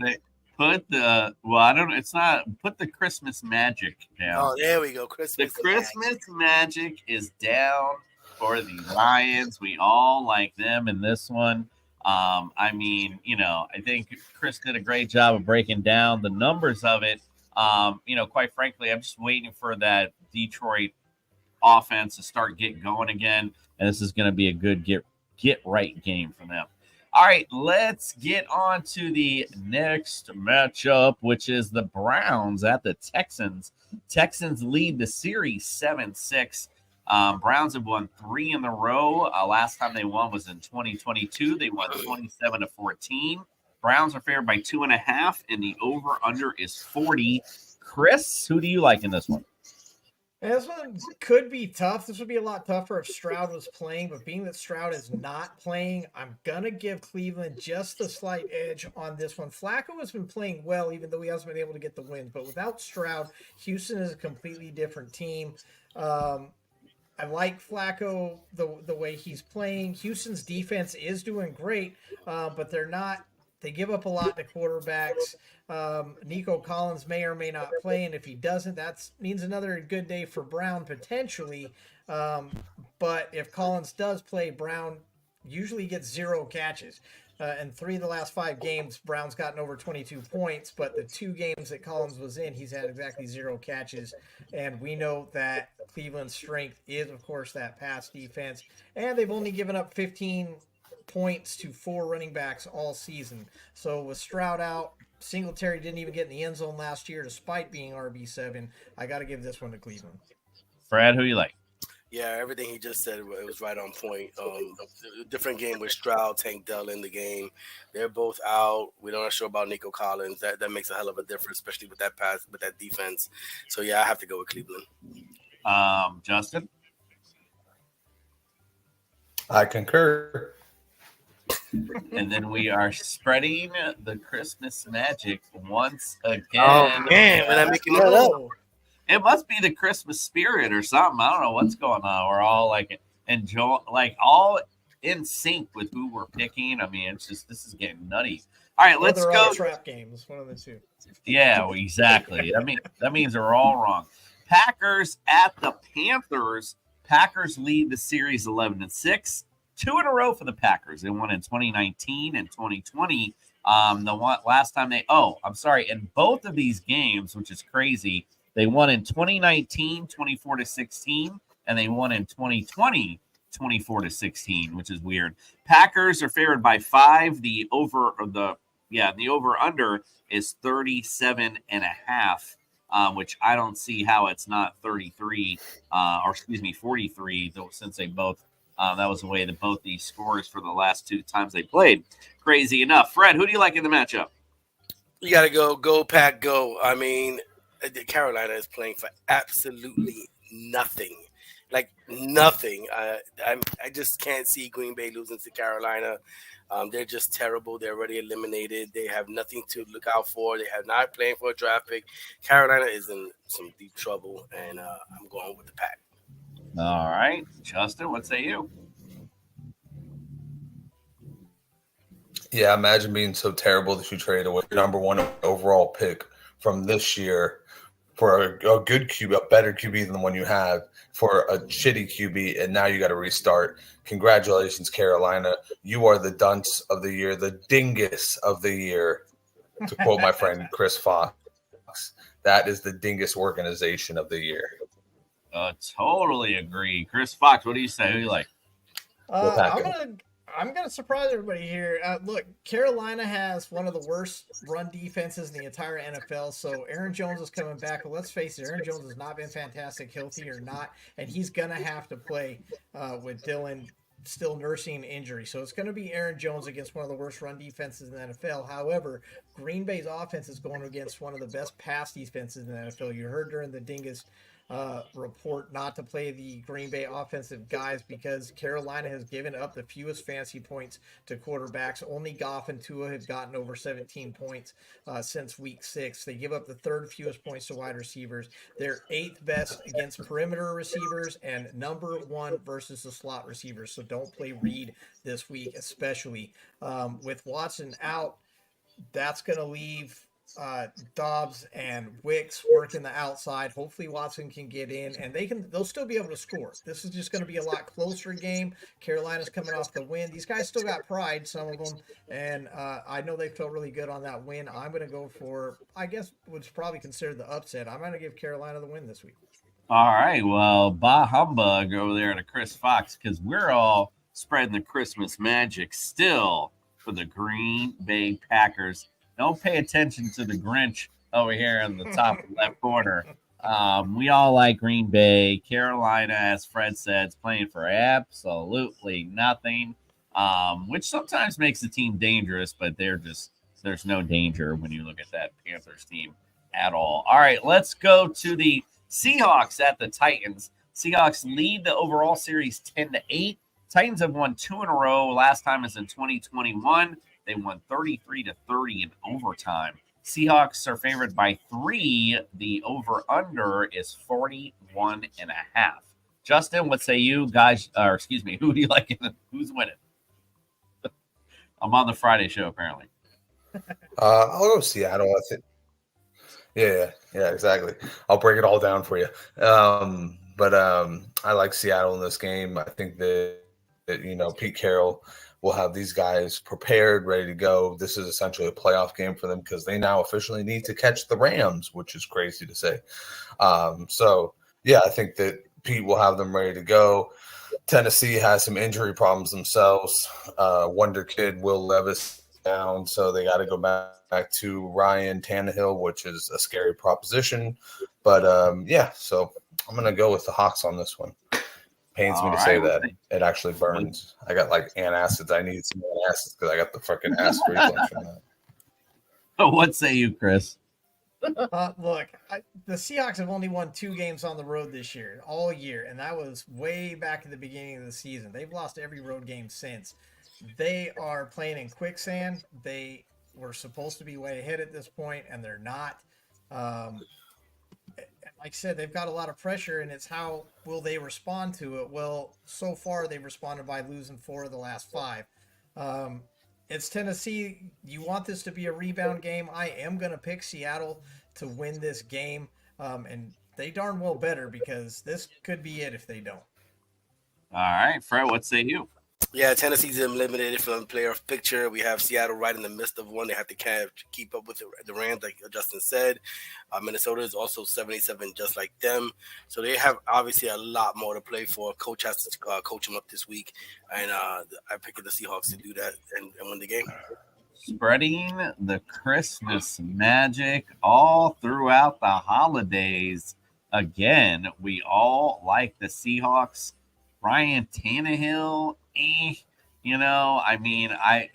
Put the I don't know. It's not. Put the Christmas magic down. Oh, there we go. Christmas. The Christmas magic is down for the Lions. We all like them in this one. I mean, I think Chris did a great job of breaking down the numbers of it. Quite frankly, I'm just waiting for that Detroit offense to start getting going again, and this is going to be a good get right game for them. All right, let's get on to the next matchup, which is the Browns at the Texans. Texans lead the series 7-6. Browns have won 3 in a row. Last time they won was in 2022. They won 27-14. Browns are favored by 2.5, and the over-under is 40. Chris, who do you like in this one? And this one could be tough. This would be a lot tougher if Stroud was playing, but being that Stroud is not playing, I'm going to give Cleveland just a slight edge on this one. Flacco has been playing well, even though he hasn't been able to get the wins. But without Stroud, Houston is a completely different team. I like Flacco the way he's playing. Houston's defense is doing great, but they're not. They give up a lot to quarterbacks. Nico Collins may or may not play, and if he doesn't, that means another good day for Brown potentially. But if Collins does play, Brown usually gets 0 catches. In 3 of the last 5 games, Brown's gotten over 22 points, but the 2 games that Collins was in, he's had exactly 0 catches. And we know that Cleveland's strength is, of course, that pass defense. And they've only given up 15 points to 4 running backs all season. So with Stroud out, Singletary didn't even get in the end zone last year despite being RB7. I got to give this one to Cleveland. Fred, who you like? Yeah, everything he just said, it was right on point. Different game with Stroud, Tank Dell in the game. They're both out. We're not sure about Nico Collins. That makes a hell of a difference, especially with that pass, with that defense. So, yeah, I have to go with Cleveland. Justin? I concur. And then we are spreading the Christmas magic once again. Oh, man, when I'm making it up. It must be the Christmas spirit or something. I don't know what's going on. We're all like enjoy, like all in sync with who we're picking. I mean, it's just this is getting nutty. All right, let's go. All trap games, one of the 2. Yeah, well, exactly. That means they're all wrong. Packers at the Panthers. Packers lead the series 11-6. 2 in a row for the Packers. They won in 2019 and 2020. The one last time in both of these games, which is crazy, they won in 2019, 24-16, and they won in 2020, 24-16, which is weird. Packers are favored by 5. The over under is 37.5, which I don't see how it's not 33, 43, though, since they both. That was the way that both these scores for the last 2 times they played. Crazy enough. Fred, who do you like in the matchup? You got to go, Pack, go. I mean, Carolina is playing for absolutely nothing. Like nothing. I just can't see Green Bay losing to Carolina. They're just terrible. They're already eliminated. They have nothing to look out for. They have not playing for a draft pick. Carolina is in some deep trouble, and I'm going with the Pack. All right. Justin, what say you? Yeah, imagine being so terrible that you trade away your number 1 overall pick from this year for a good QB, a better QB than the one you have, for a shitty QB, and now you got to restart. Congratulations, Carolina. You are the dunce of the year, the dingus of the year, to quote my friend Chris Fox. That is the dingus organization of the year. Totally agree. Chris Fox, what do you say? Who do you like? I'm gonna surprise everybody here. Look, Carolina has one of the worst run defenses in the entire NFL. So Aaron Jones is coming back, but let's face it, Aaron Jones has not been fantastic, healthy or not, and he's gonna have to play with Dylan still nursing injury. So it's gonna be Aaron Jones against one of the worst run defenses in the NFL. However, Green Bay's offense is going against one of the best pass defenses in the NFL. You heard during the Dingus report not to play the Green Bay offensive guys because Carolina has given up the fewest fantasy points to quarterbacks. Only Goff and Tua have gotten over 17 points since week 6. They give up the third fewest points to wide receivers. They're 8th best against perimeter receivers and number 1 versus the slot receivers. So don't play Reed this week, especially. With Watson out, that's going to leave Dobbs and Wicks working the outside. Hopefully Watson can get in, and they'll still be able to score. This is just going to be a lot closer game. Carolina's coming off the win. These guys still got pride, some of them, and I know they felt really good on that win. I'm going to go for, I guess, what's probably considered the upset. I'm going to give Carolina the win this week. All right, well, bah humbug over there to Chris Fox, because we're all spreading the Christmas magic still for the Green Bay Packers. Don't pay attention to the Grinch over here in the top left corner. We all like Green Bay. Carolina, as Fred said, is playing for absolutely nothing, which sometimes makes the team dangerous, but there's no danger when you look at that Panthers team at all. All right, let's go to the Seahawks at the Titans. Seahawks lead the overall series 10-8. Titans have won 2 in a row. Last time was in 2021. They won 33-30 in overtime. Seahawks are favored by 3. The over-under is 41.5. Justin, what say you guys? Or excuse me, who do you like? Who's winning? I'm on the Friday show, apparently. I'll go Seattle. I think. Yeah, exactly. I'll break it all down for you. But I like Seattle in this game. I think that Pete Carroll will have these guys prepared, ready to go. This is essentially a playoff game for them because they now officially need to catch the Rams, which is crazy to say. I think that Pete will have them ready to go. Tennessee has some injury problems themselves. Wonder Kid Will Levis down, so they got to go back to Ryan Tannehill, which is a scary proposition. But so I'm going to go with the Hawks on this one. Pains me to say that. It actually burns. I got like antacids. I need some antacids because I got the fucking acid reflux from that. What say you, Chris? Look, the Seahawks have only won 2 games on the road this year, all year, and that was way back at the beginning of the season. They've lost every road game since. They are playing in quicksand. They were supposed to be way ahead at this point, and they're not. Like I said, they've got a lot of pressure, and it's how will they respond to it? Well, so far they've responded by losing 4 of the last 5. It's Tennessee. You want this to be a rebound game. I am going to pick Seattle to win this game, and they darn well better because this could be it if they don't. All right, Fred, what say you? Yeah, Tennessee's eliminated from the playoff picture. We have Seattle right in the midst of one. They have to keep up with the Rams, like Justin said. Minnesota is also 77, just like them. So they have obviously a lot more to play for. Coach has to coach them up this week. And I picked the Seahawks to do that and win the game. Spreading the Christmas magic all throughout the holidays. Again, we all like the Seahawks. Ryan Tannehill,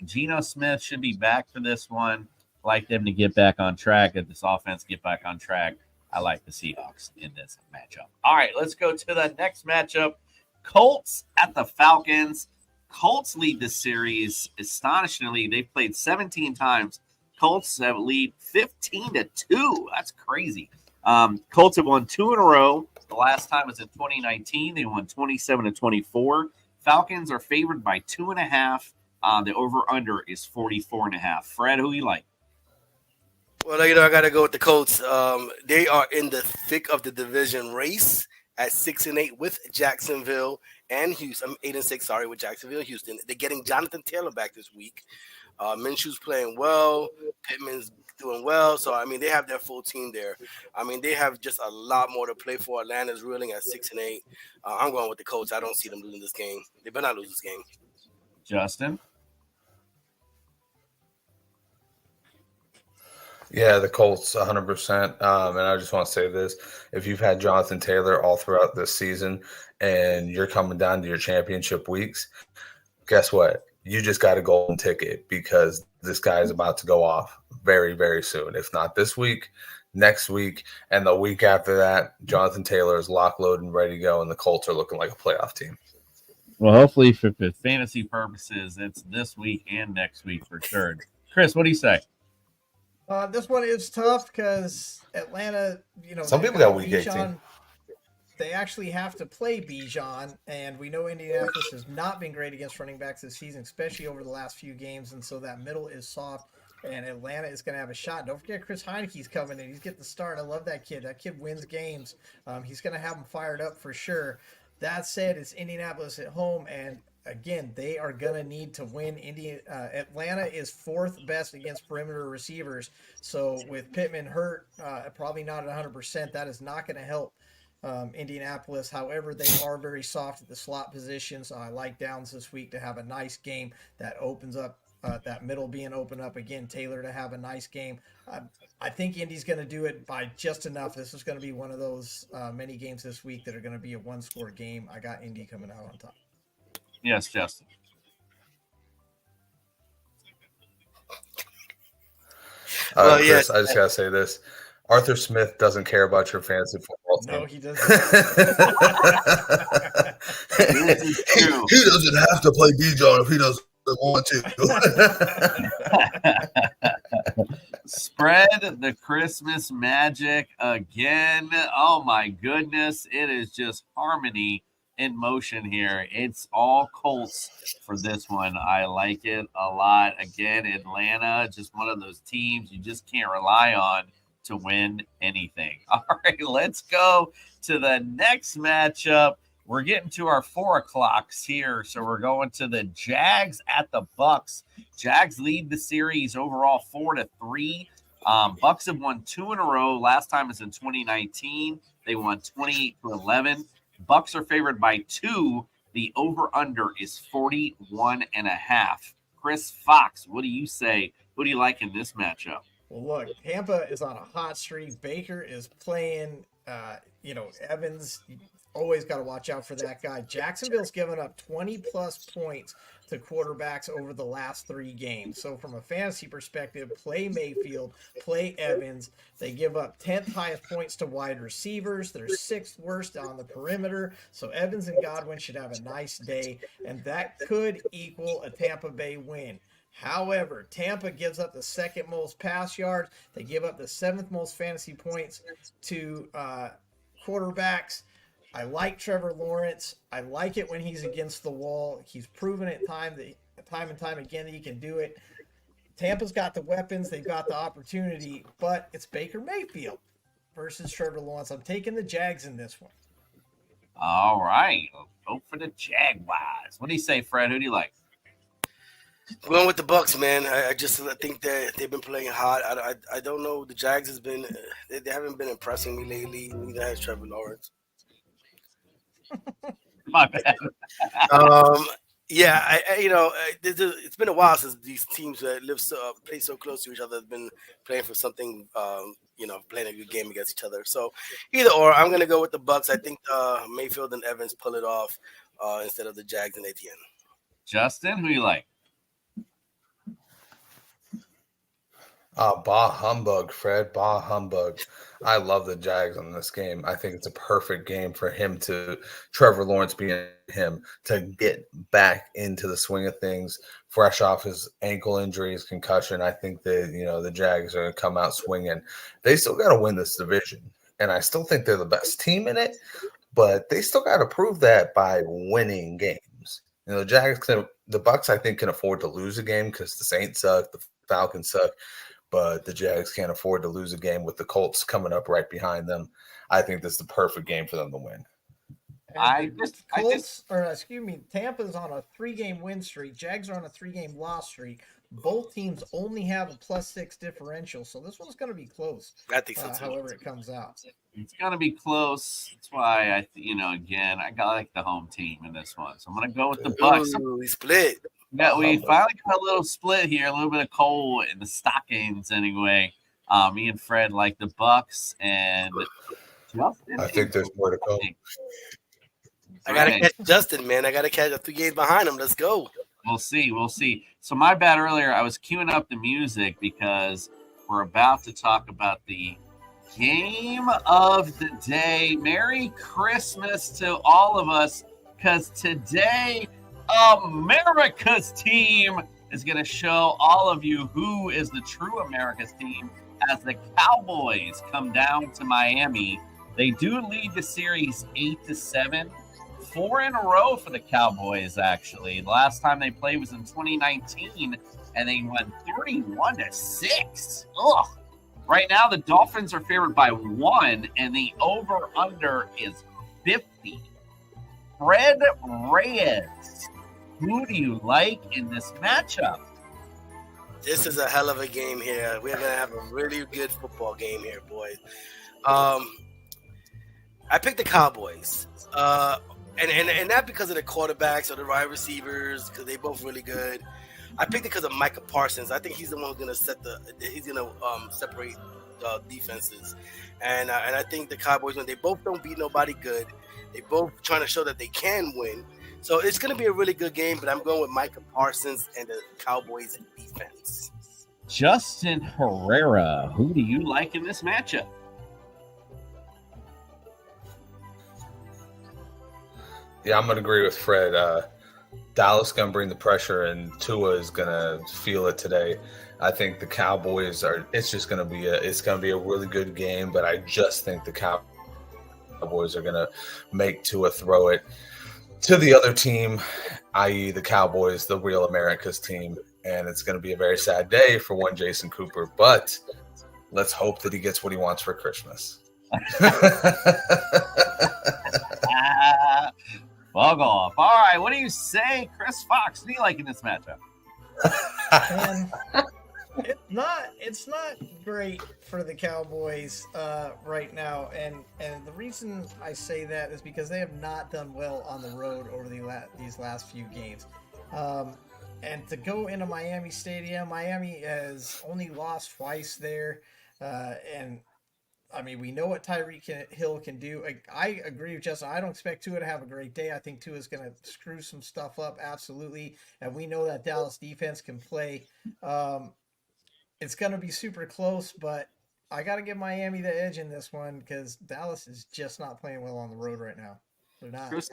Geno Smith should be back for this one. I like them to get back on track. If this offense get back on track, I like the Seahawks in this matchup. All right, let's go to the next matchup. Colts at the Falcons. Colts lead this series. Astonishingly, they've played 17 times. Colts have lead 15-2. That's crazy. Colts have won 2 in a row. The last time was in 2019. They won 27-24. Falcons are favored by 2.5. The over-under is 44.5. Fred, who you like? Well, I got to go with the Colts. They are in the thick of the division race at 6-8 with Jacksonville and Houston. I'm 8-6, sorry, with Jacksonville and Houston. They're getting Jonathan Taylor back this week. Minshew's playing well. Pittman's doing well. So, they have their full team there. They have just a lot more to play for. Atlanta's reeling at 6-8. I'm going with the Colts. I don't see them losing this game. They better not lose this game. Justin? Yeah, the Colts 100%. And I just want to say this. If you've had Jonathan Taylor all throughout this season and you're coming down to your championship weeks, guess what? You just got a golden ticket because this guy is about to go off very, very soon. If not this week, next week, and the week after that, Jonathan Taylor is lock, load, and ready to go, and the Colts are looking like a playoff team. Well, hopefully for fantasy purposes, it's this week and next week for sure. Chris, what do you say? This one is tough because Atlanta, some people got week 18. They actually have to play Bijan, and we know Indianapolis has not been great against running backs this season, especially over the last few games, and so that middle is soft, and Atlanta is going to have a shot. Don't forget Chris Heineke's coming in. He's getting the start. I love that kid. That kid wins games. He's going to have them fired up for sure. That said, it's Indianapolis at home, and again, they are going to need to win. Atlanta is 4th best against perimeter receivers, so with Pittman hurt, probably not at 100%, that is not going to help Indianapolis. However, they are very soft at the slot position, so I like Downs this week to have a nice game that opens up that middle being opened up again. Taylor to have a nice game. I think Indy's going to do it by just enough. This is going to be one of those many games this week that are going to be a one-score game. I got Indy coming out on top. Yes, Justin. Chris, I just got to say this. Arthur Smith doesn't care about your fantasy football team. No, he doesn't. He doesn't have to play Bijan if he doesn't want to. Spread the Christmas magic again. Oh my goodness. It is just harmony in motion here. It's all Colts for this one. I like it a lot. Again, Atlanta, just one of those teams you just can't rely on to win anything. All right, let's go to the next matchup. We're getting to our 4 o'clocks here, so we're going to the Jags at the Bucks. Jags lead the series overall 4-3. Bucks have won 2 in a row. Last time was in 2019. They won 28-11. Bucks are favored by 2. The over/under is 41.5. Chris Fox, what do you say? Who do you like in this matchup? Well, look, Tampa is on a hot streak. Baker is playing, Evans, you always got to watch out for that guy. Jacksonville's given up 20-plus points to quarterbacks over the last 3 games. So from a fantasy perspective, play Mayfield, play Evans. They give up 10th highest points to wide receivers. They're 6th worst on the perimeter. So Evans and Godwin should have a nice day, and that could equal a Tampa Bay win. However, Tampa gives up the 2nd most pass yards. They give up the 7th most fantasy points to quarterbacks. I like Trevor Lawrence. I like it when he's against the wall. He's proven it time and time again that he can do it. Tampa's got the weapons. They've got the opportunity, but it's Baker Mayfield versus Trevor Lawrence. I'm taking the Jags in this one. All right. Vote for the Jaguars. What do you say, Fred? Who do you like? I'm going with the Bucks, man. I think that they've been playing hot. I don't know. The Jags has been they haven't been impressing me lately. Neither has Trevor Lawrence. My bad. Yeah, it's been a while since these teams that play so close to each other have been playing for something. Playing a good game against each other. So either or, I'm going to go with the Bucks. I think Mayfield and Evans pull it off instead of the Jags and Etienne. Justin, who you like? Bah humbug, Fred. Bah humbug. I love the Jags on this game. I think it's a perfect game for Trevor Lawrence being him, to get back into the swing of things, fresh off his ankle injury, his concussion. I think that, the Jags are going to come out swinging. They still got to win this division, and I still think they're the best team in it, but they still got to prove that by winning games. The Bucks, I think, can afford to lose a game because the Saints suck, the Falcons suck. But the Jags can't afford to lose a game with the Colts coming up right behind them. I think this is the perfect game for them to win. Tampa's on a 3-game win streak. Jags are on a 3-game loss streak. Both teams only have a +6 differential, so this one's going to be close. I think so too. However it comes out. It's going to be close. That's why I got like the home team in this one. So I'm going to go with the Bucks. Ooh, we split. Yeah, we finally got a little split here, a little bit of coal in the stockings anyway. Me and Fred like the Bucks, and Justin, I think there's more to come. I got to catch Justin, man. I got to catch 3 games behind him. Let's go. We'll see. So my bad earlier. I was queuing up the music because we're about to talk about the game of the day. Merry Christmas to all of us, because today America's team is going to show all of you who is the true America's team as the Cowboys come down to Miami. They do lead the series 8-7. 4 in a row for the Cowboys, actually. The last time they played was in 2019, and they won 31-6. Ugh. Right now, the Dolphins are favored by 1, and the over-under is 50. Fred Reyes, who do you like in this matchup? This is a hell of a game here. We're going to have a really good football game here, boys. I picked the Cowboys. And not because of the quarterbacks or the wide receivers, because they both really good. I picked it because of Micah Parsons. I think he's the one who's going to separate defenses. And I think the Cowboys, when they both don't beat nobody good, they both trying to show that they can win. So it's going to be a really good game, but I'm going with Micah Parsons and the Cowboys defense. Justin Herrera, who do you like in this matchup? Yeah, I'm going to agree with Fred. Dallas going to bring the pressure, and Tua is going to feel it today. I think the Cowboys it's going to be a really good game, but I just think the Cowboys are going to make Tua throw it to the other team, i.e. the Cowboys, the real America's team, and it's going to be a very sad day for one Jason Cooper, but let's hope that he gets what he wants for Christmas. Bug off. All right, what do you say, Chris Fox? Who do you like in this matchup? It's not great for the Cowboys right now, and the reason I say that is because they have not done well on the road over these last few games. And to go into Miami Stadium, Miami has only lost twice there, and I mean, we know what Tyreek Hill can do. I agree with Justin. I don't expect Tua to have a great day. I think Tua is going to screw some stuff up, absolutely. And we know that Dallas defense can play. It's going to be super close, but I got to give Miami the edge in this one because Dallas is just not playing well on the road right now. They're not. Chris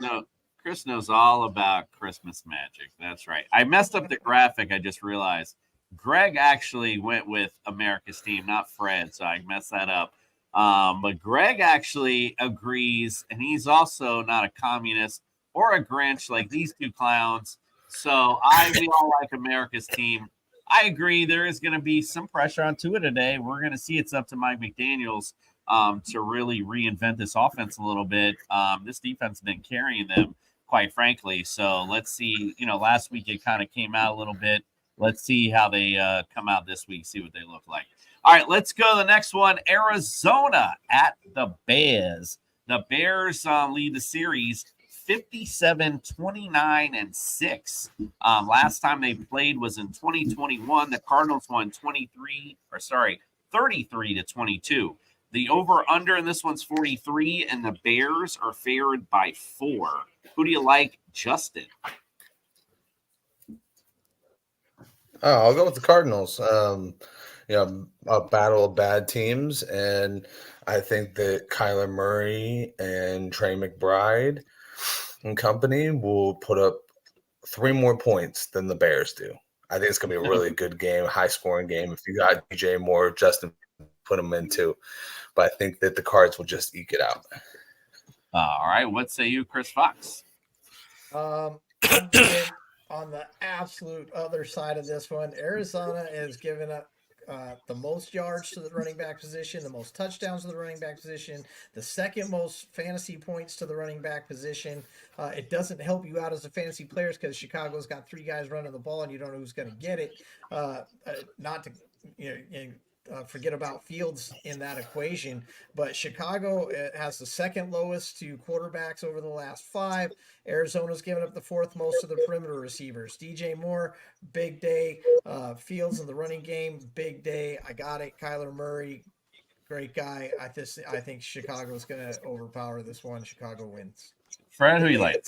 knows all about Christmas magic. That's right. I messed up the graphic. I just realized Greg actually went with America's team, not Fred, so I messed that up. But Greg actually agrees, and he's also not a communist or a Grinch like these two clowns. So we all like America's team. I agree. There is going to be some pressure on Tua today. We're going to see it's up to Mike McDaniels to really reinvent this offense a little bit. This defense has been carrying them, quite frankly. So let's see. Last week it kind of came out a little bit. Let's see how they come out this week, see what they look like. All right, let's go to the next one. Arizona at the Bears. The Bears lead the series 57-29-6. Last time they played was in 2021. The Cardinals won 33-22. The over-under in this one's 43, and the Bears are favored by 4. Who do you like, Justin? I'll go with the Cardinals. A battle of bad teams, and I think that Kyler Murray and Trey McBride and company will put up 3 more points than the Bears do. I think it's going to be a really good game, high-scoring game. If you got DJ Moore, Justin, put them in too. But I think that the Cards will just eke it out. All right. What say you, Chris Fox? On the absolute other side of this one, Arizona is giving up the most yards to the running back position, the most touchdowns to the running back position, the second most fantasy points to the running back position. It doesn't help you out as a fantasy players because Chicago's got 3 guys running the ball and you don't know who's going to get it. Not to forget about Fields in that equation, but Chicago has the second lowest to quarterbacks over the last 5. Arizona's given up the 4th most to the perimeter receivers. DJ Moore, big day. Fields in the running game, big day. I got it. Kyler Murray, great guy. I think Chicago's going to overpower this one. Chicago wins. Fred, who you like?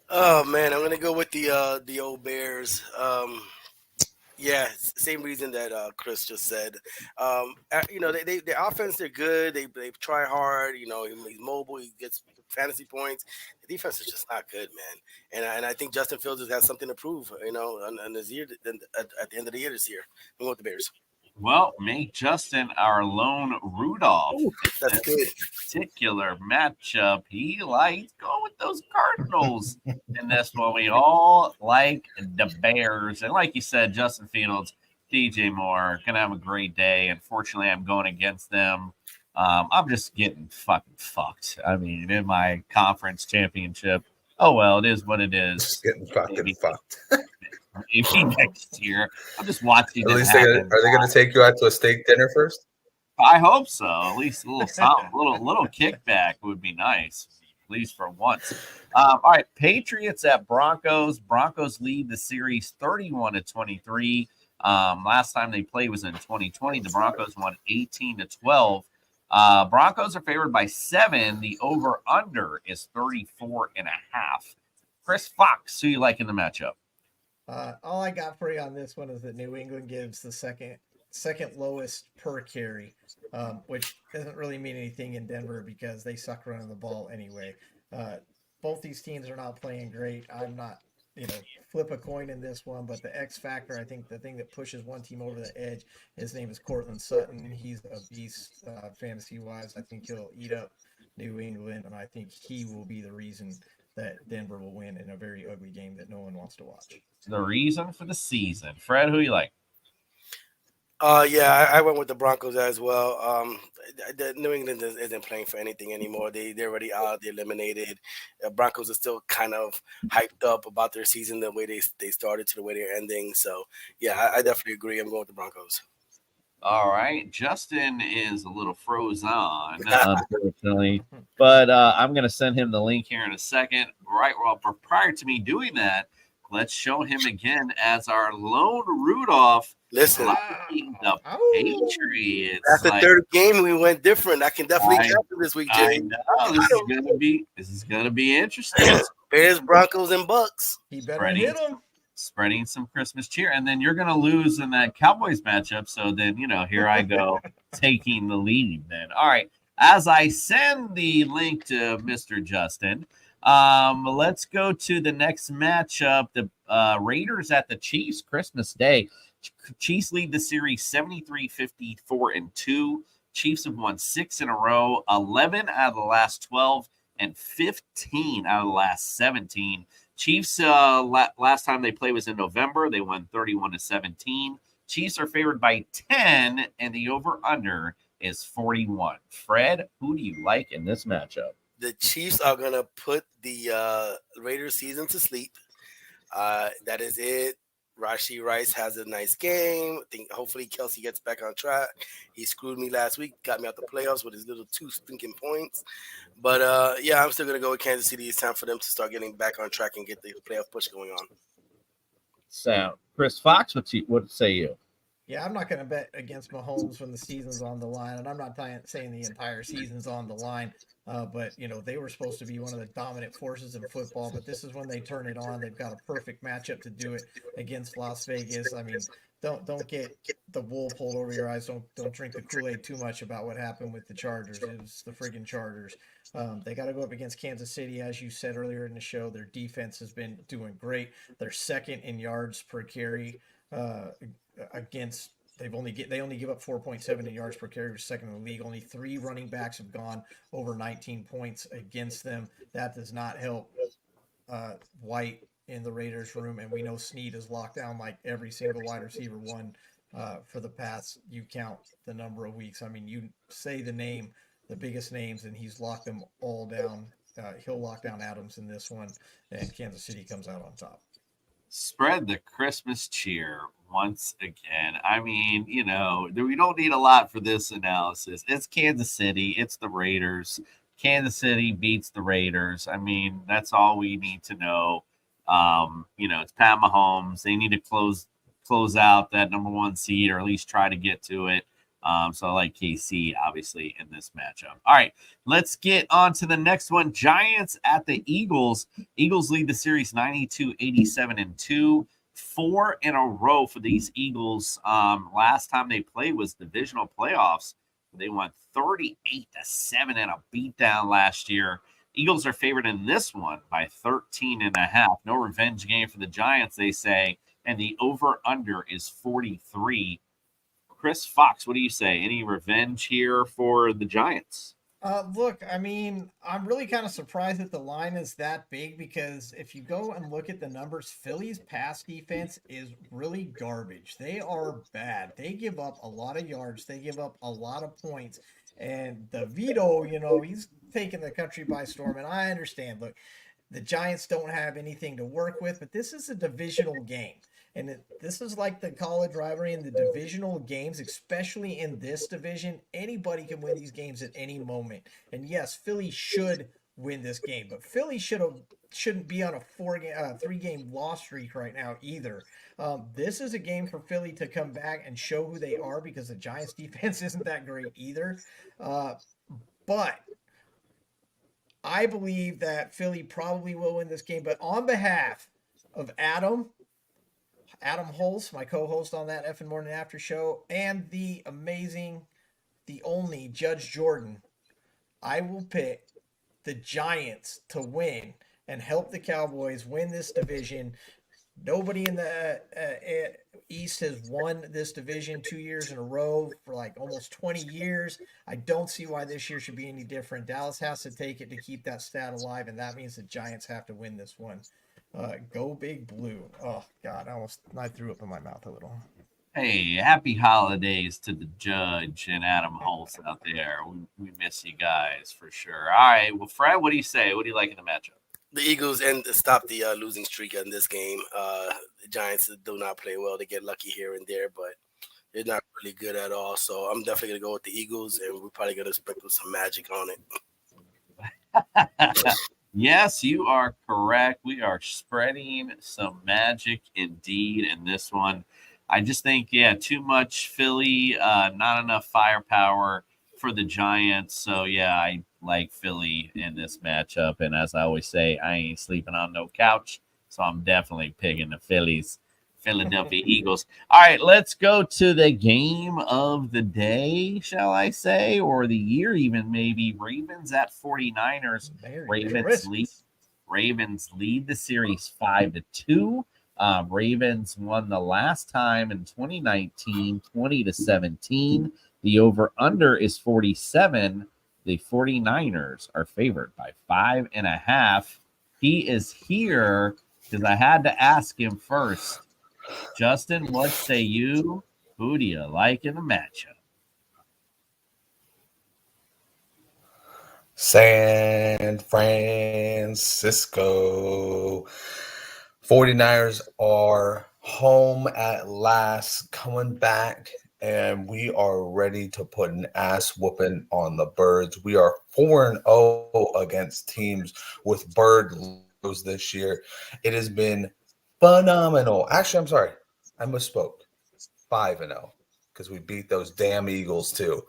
Oh man, I'm going to go with the old Bears. Yeah, same reason that Chris just said. Their offense, they're good. They try hard. He's mobile. He gets fantasy points. The defense is just not good, man. And I think Justin Fields has something to prove. On this year, at the end of the year this year, I'm going with the Bears. Well, make Justin our lone Rudolph. Ooh, that's good. Particular matchup. He likes going with those Cardinals in this one. We all like the Bears. And like you said, Justin Fields, DJ Moore, gonna have a great day. Unfortunately, I'm going against them. I'm just getting fucking fucked. I mean, in my conference championship. Oh well, it is what it is. Just getting fucking fucked. Maybe next year. I'm just watching. At least are they going to take you out to a steak dinner first? I hope so. At least a little something, little kickback would be nice, at least for once. All right, Patriots at Broncos. Broncos lead the series 31-23. Last time they played was in 2020. The Broncos won 18-12. Broncos are favored by 7. The over/under is 34.5. Chris Fox, who you like in the matchup? All I got for you on this one is that New England gives the second lowest per carry, which doesn't really mean anything in Denver because they suck running the ball anyway. Both these teams are not playing great. I'm not, flip a coin in this one, but the X factor, I think the thing that pushes one team over the edge, his name is Cortland Sutton. He's a beast fantasy-wise. I think he'll eat up New England, and I think he will be the reason that Denver will win in a very ugly game that no one wants to watch. The reason for the season. Fred, who you like? I went with the Broncos as well. The New England isn't playing for anything anymore. They're already out. They're eliminated. Broncos are still kind of hyped up about their season, the way they started to the way they're ending. So, yeah, I definitely agree. I'm going with the Broncos. All right. Justin is a little frozen, unfortunately. But I'm going to send him the link here in a second. Right. Well, prior to me doing that, let's show him again as our lone Rudolph. Listen, the Patriots. That's the third game we went different. I can definitely capture this week, Jay. This is gonna be interesting. Bears, Broncos, and Bucks. He better hit them. Spreading some Christmas cheer, and then you're gonna lose in that Cowboys matchup. So then here I go taking the lead. Then all right. As I send the link to Mr. Justin, let's go to the next matchup. The Raiders at the Chiefs, Christmas Day. Chiefs lead the series 73-54-2. Chiefs have won 6 in a row, 11 out of the last 12, and 15 out of the last 17. Chiefs, last time they played was in November. They won 31-17. Chiefs are favored by 10, and the over/under is 41. Fred, who do you like in this matchup? The Chiefs are going to put the Raiders season to sleep. That is it. Rashee Rice has a nice game. I think hopefully Kelsey gets back on track. He screwed me last week, got me out the playoffs with his little 2 stinking points. But, I'm still going to go with Kansas City. It's time for them to start getting back on track and get the playoff push going on. So, Chris Fox, what say you? Yeah, I'm not going to bet against Mahomes when the season's on the line, and I'm not saying the entire season's on the line. But they were supposed to be one of the dominant forces in football, but this is when they turn it on. They've got a perfect matchup to do it against Las Vegas. I mean, don't get the wool pulled over your eyes. Don't drink the Kool-Aid too much about what happened with the Chargers. It was the friggin' Chargers. They got to go up against Kansas City, as you said earlier in the show. Their defense has been doing great. They're second in yards per carry against. They only give up 4.7 in yards per carry, which is second in the league. Only 3 running backs have gone over 19 points against them. That does not help White in the Raiders room, and we know Snead is locked down like every single wide receiver one for the past. You count the number of weeks. I mean, you say the biggest names, and he's locked them all down. He'll lock down Adams in this one, and Kansas City comes out on top. Spread the Christmas cheer once again. I mean, we don't need a lot for this analysis. It's Kansas City. It's the Raiders. Kansas City beats the Raiders. I mean, that's all we need to know. It's Pat Mahomes. They need to close out that number 1 seed, or at least try to get to it. So I like KC, obviously, in this matchup. All right, let's get on to the next one. Giants at the Eagles. Eagles lead the series 92-87-2. 4 in a row for these Eagles. Last time they played was divisional playoffs. They won 38-7 in a beatdown last year. Eagles are favored in this one by 13.5. No revenge game for the Giants, they say, and the over-under is 43. Chris Fox, what do you say? Any revenge here for the Giants? Look, I mean, I'm really kind of surprised that the line is that big because if you go and look at the numbers, Philly's pass defense is really garbage. They are bad. They give up a lot of yards. They give up a lot of points. And DeVito, he's taking the country by storm. And I understand. Look, the Giants don't have anything to work with, but this is a divisional game. And this is like the college rivalry in the divisional games, especially in this division. Anybody can win these games at any moment. And yes, Philly should win this game, but Philly shouldn't be on a 3-game loss streak right now either. This is a game for Philly to come back and show who they are because the Giants defense isn't that great either. But I believe that Philly probably will win this game. But on behalf of Adam Holz, my co-host on that Efin Morning After Show, and the amazing, the only Judge Jordan, I will pick the Giants to win and help the Cowboys win this division. Nobody in the East has won this division 2 years in a row for like almost 20 years. I don't see why this year should be any different. Dallas has to take it to keep that stat alive, and that means the Giants have to win this one. Go Big Blue. Oh, God, I threw up in my mouth a little. Hey, happy holidays to the Judge and Adam Holtz out there. We miss you guys for sure. All right, well, Fred, what do you say? What do you like in the matchup? The Eagles stop the losing streak in this game. The Giants do not play well. They get lucky here and there, but they're not really good at all. So I'm definitely going to go with the Eagles, and we're probably going to sprinkle some magic on it. Yes, you are correct. We are spreading some magic indeed in this one. I just think, too much Philly, not enough firepower for the Giants. So, I like Philly in this matchup. And as I always say, I ain't sleeping on no couch. So I'm definitely picking the Philadelphia Eagles. All right, let's go to the game of the day, shall I say, or the year even maybe. Ravens at 49ers. Ravens lead the series 5-2. Ravens won the last time in 2019, 20-17. The over-under is 47. The 49ers are favored by 5.5. He is here because I had to ask him first. Justin, what say you? Who do you like in the matchup? San Francisco 49ers are home at last, coming back, and we are ready to put an ass whooping on the Birds. We are 4-0 against teams with bird logos this year. It has been phenomenal. Actually, I'm sorry. I misspoke. 5-0 because we beat those damn Eagles too.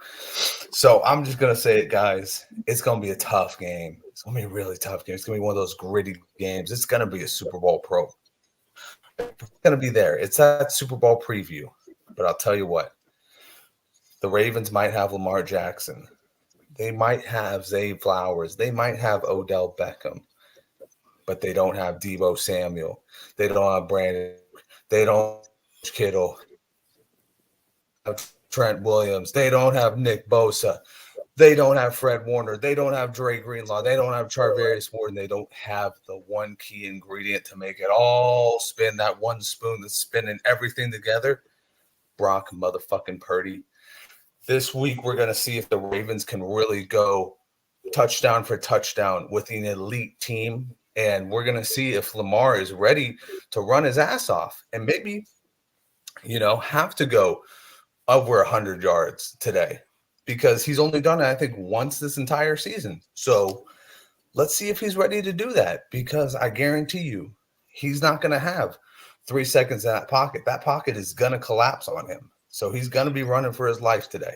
So I'm just going to say it, guys. It's going to be a tough game. It's going to be a really tough game. It's going to be one of those gritty games. It's going to be a Super Bowl pro. It's going to be there. It's that Super Bowl preview. But I'll tell you what. The Ravens might have Lamar Jackson. They might have Zay Flowers. They might have Odell Beckham. But they don't have Deebo Samuel. They don't have Brandon. They don't have Kittle. Trent Williams. They don't have Nick Bosa. They don't have Fred Warner. They don't have Dre Greenlaw. They don't have Charvarius Ward. They don't have the one key ingredient to make it all spin, that one spoon that's spinning everything together. Brock motherfucking Purdy. This week, we're going to see if the Ravens can really go touchdown for touchdown with an elite team. And we're going to see if Lamar is ready to run his ass off and maybe, have to go over 100 yards today because he's only done it, I think, once this entire season. So let's see if he's ready to do that because I guarantee you he's not going to have 3 seconds in that pocket. That pocket is going to collapse on him. So he's going to be running for his life today.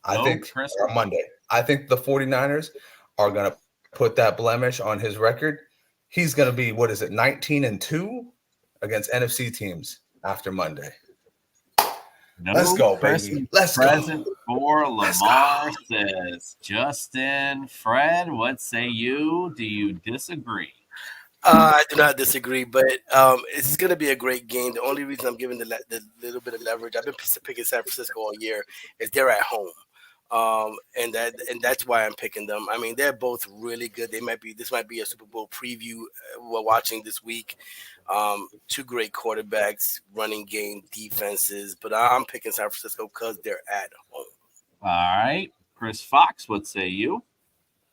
I think on Monday. I think the 49ers are going to put that blemish on his record. He's going to be, 19-2 against NFC teams after Monday. No Let's go, Christmas baby. Let's present go. for Lamar, says Justin. Fred, what say you? Do you disagree? I do not disagree, but it's going to be a great game. The only reason I'm giving the little bit of leverage, I've been picking San Francisco all year, is they're at home. And that's why I'm picking them. I mean, they're both really good. This might be a Super Bowl preview we're watching this week. Two great quarterbacks, running game, defenses, but I'm picking San Francisco because they're at home. All right, Chris Fox, what say you?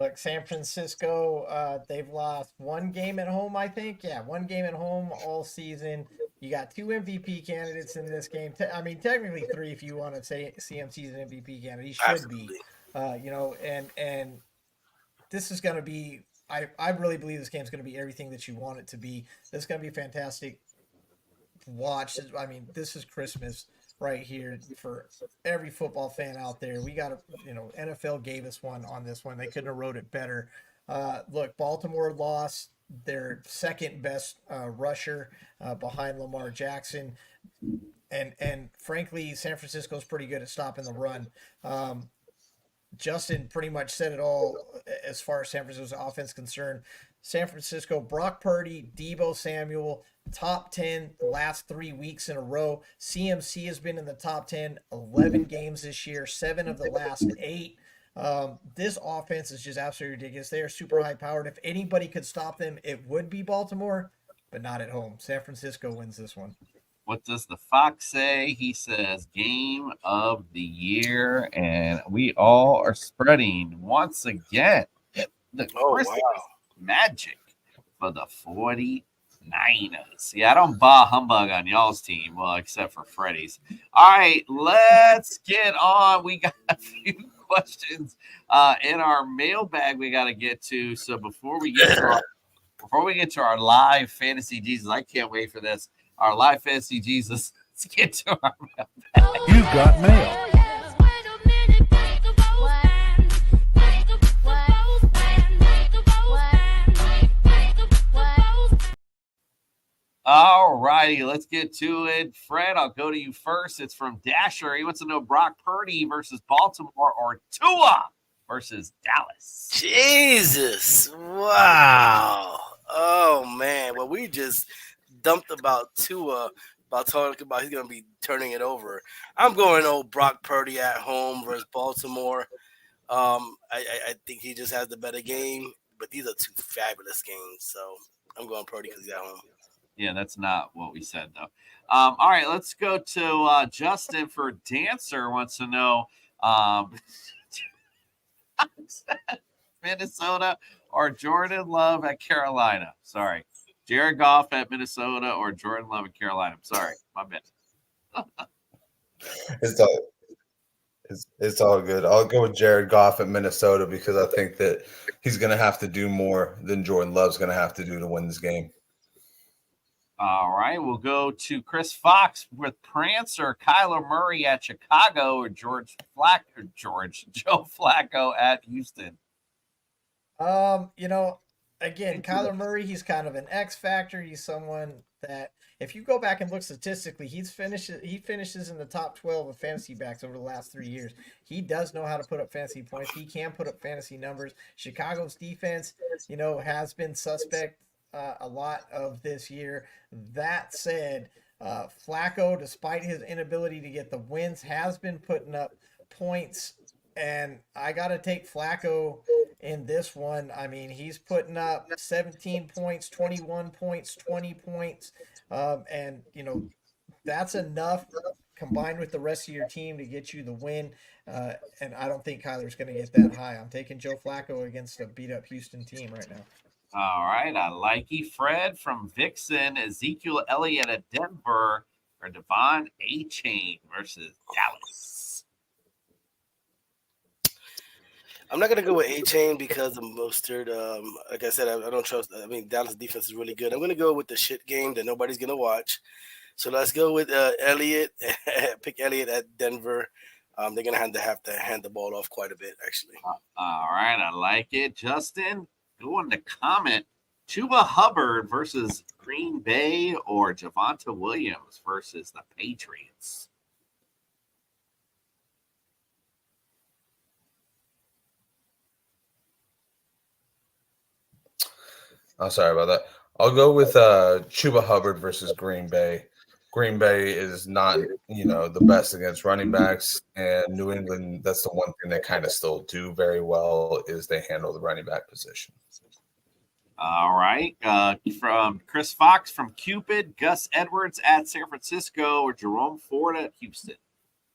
Look, San Francisco, they've lost one game at home, I think. Yeah, one game at home all season. You got 2 MVP candidates in this game. I mean, technically 3 if you want to say CMC's an MVP candidate. He should Absolutely. be. And this is going to be, I really believe this game's going to be everything that you want it to be. This is going to be fantastic watch. I mean, this is Christmas right here for every football fan out there. We got NFL gave us one on this one. They couldn't have wrote it better. Look, Baltimore lost their second best rusher behind Lamar Jackson. And frankly, San Francisco's pretty good at stopping the run. Justin pretty much said it all as far as San Francisco's offense is concerned. San Francisco, Brock Purdy, Deebo Samuel, top 10 the last 3 weeks in a row. CMC has been in the top 10 11 games this year, 7 of the last 8. This offense is just absolutely ridiculous. They are super high powered. If anybody could stop them, it would be Baltimore, but not at home. San Francisco wins this one. What does the Fox say? He says game of the year, and we all are spreading once again the Christmas magic for the 49ers. Yeah, I don't bah humbug on y'all's team, well, except for Freddie's. All right, let's get on. We got a few questions in our mailbag we got to get to. So before we get to our live fantasy Jesus, I can't wait for this. Our live fantasy Jesus. Let's get to our mailbag. You got mail. All righty, let's get to it. Fred, I'll go to you first. It's from Dasher. He wants to know Brock Purdy versus Baltimore or Tua versus Dallas. Jesus. Wow. Oh, man. Well, we just dumped about Tua, about talking about he's going to be turning it over. I'm going old Brock Purdy at home versus Baltimore. I think he just has the better game, but these are 2 fabulous games. So I'm going Purdy because he's at home. Yeah, that's not what we said, though. All right, let's go to Justin for Dancer wants to know Minnesota or Jordan Love at Carolina. Sorry. Jared Goff at Minnesota or Jordan Love at Carolina. I'm sorry. My bad. It's all good. I'll go with Jared Goff at Minnesota because I think that he's going to have to do more than Jordan Love's going to have to do to win this game. All right, we'll go to Chris Fox with Prancer, Kyler Murray at Chicago, or Joe Flacco at Houston. Again, Kyler Murray, he's kind of an X factor. He's someone that, if you go back and look statistically, he finishes in the top 12 of fantasy backs over the last 3 years. He does know how to put up fantasy points. He can put up fantasy numbers. Chicago's defense, has been suspect a lot of this year. That said, Flacco, despite his inability to get the wins, has been putting up points, and I got to take Flacco in this one. I mean, he's putting up 17 points, 21 points, 20 points, and that's enough combined with the rest of your team to get you the win, and I don't think Kyler's going to get that high. I'm taking Joe Flacco against a beat-up Houston team right now. All right, I like you. Fred from Vixen, Ezekiel Elliott at Denver, or Devon A-Chain versus Dallas. I'm not going to go with A-Chain because of Mostert. Like I said, I don't trust. I mean, Dallas defense is really good. I'm going to go with the shit game that nobody's going to watch. So let's go with Elliott. Pick Elliott at Denver. They're going to have to hand the ball off quite a bit, actually. All right, I like it. Justin, go on to comment. Chuba Hubbard versus Green Bay or Javonte Williams versus the Patriots? I'm sorry about that. I'll go with Chuba Hubbard versus Green Bay. Green Bay is not, the best against running backs, and New England, that's the one thing they kind of still do very well is they handle the running back position. All right. From Chris Fox from Cupid, Gus Edwards at San Francisco, or Jerome Ford at Houston?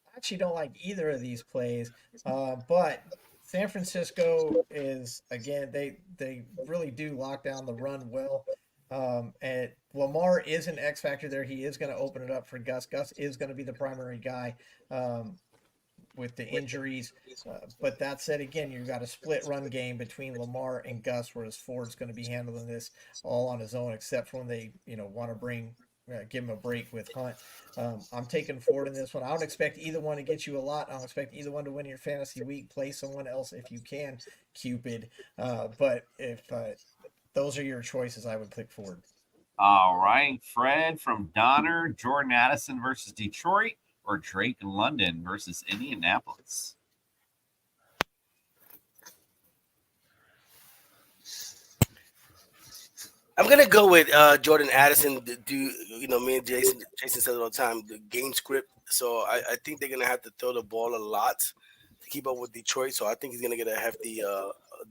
I actually don't like either of these plays, but San Francisco is, again, they really do lock down the run well. And Lamar is an X factor there. He is going to open it up for Gus. Gus is going to be the primary guy with the injuries. But that said, again, you've got a split run game between Lamar and Gus, whereas Ford's going to be handling this all on his own, except for when they, want to give him a break with Hunt. I'm taking Ford in this one. I don't expect either one to get you a lot. I don't expect either one to win your fantasy week. Play someone else if you can, Cupid. But if those are your choices, I would pick Ford. All right. Fred from Donner, Jordan Addison versus Detroit, or Drake London versus Indianapolis? I'm gonna go with Jordan Addison. Me and Jason says it all the time. The game script. So I think they're gonna have to throw the ball a lot to keep up with Detroit. So I think he's gonna get a hefty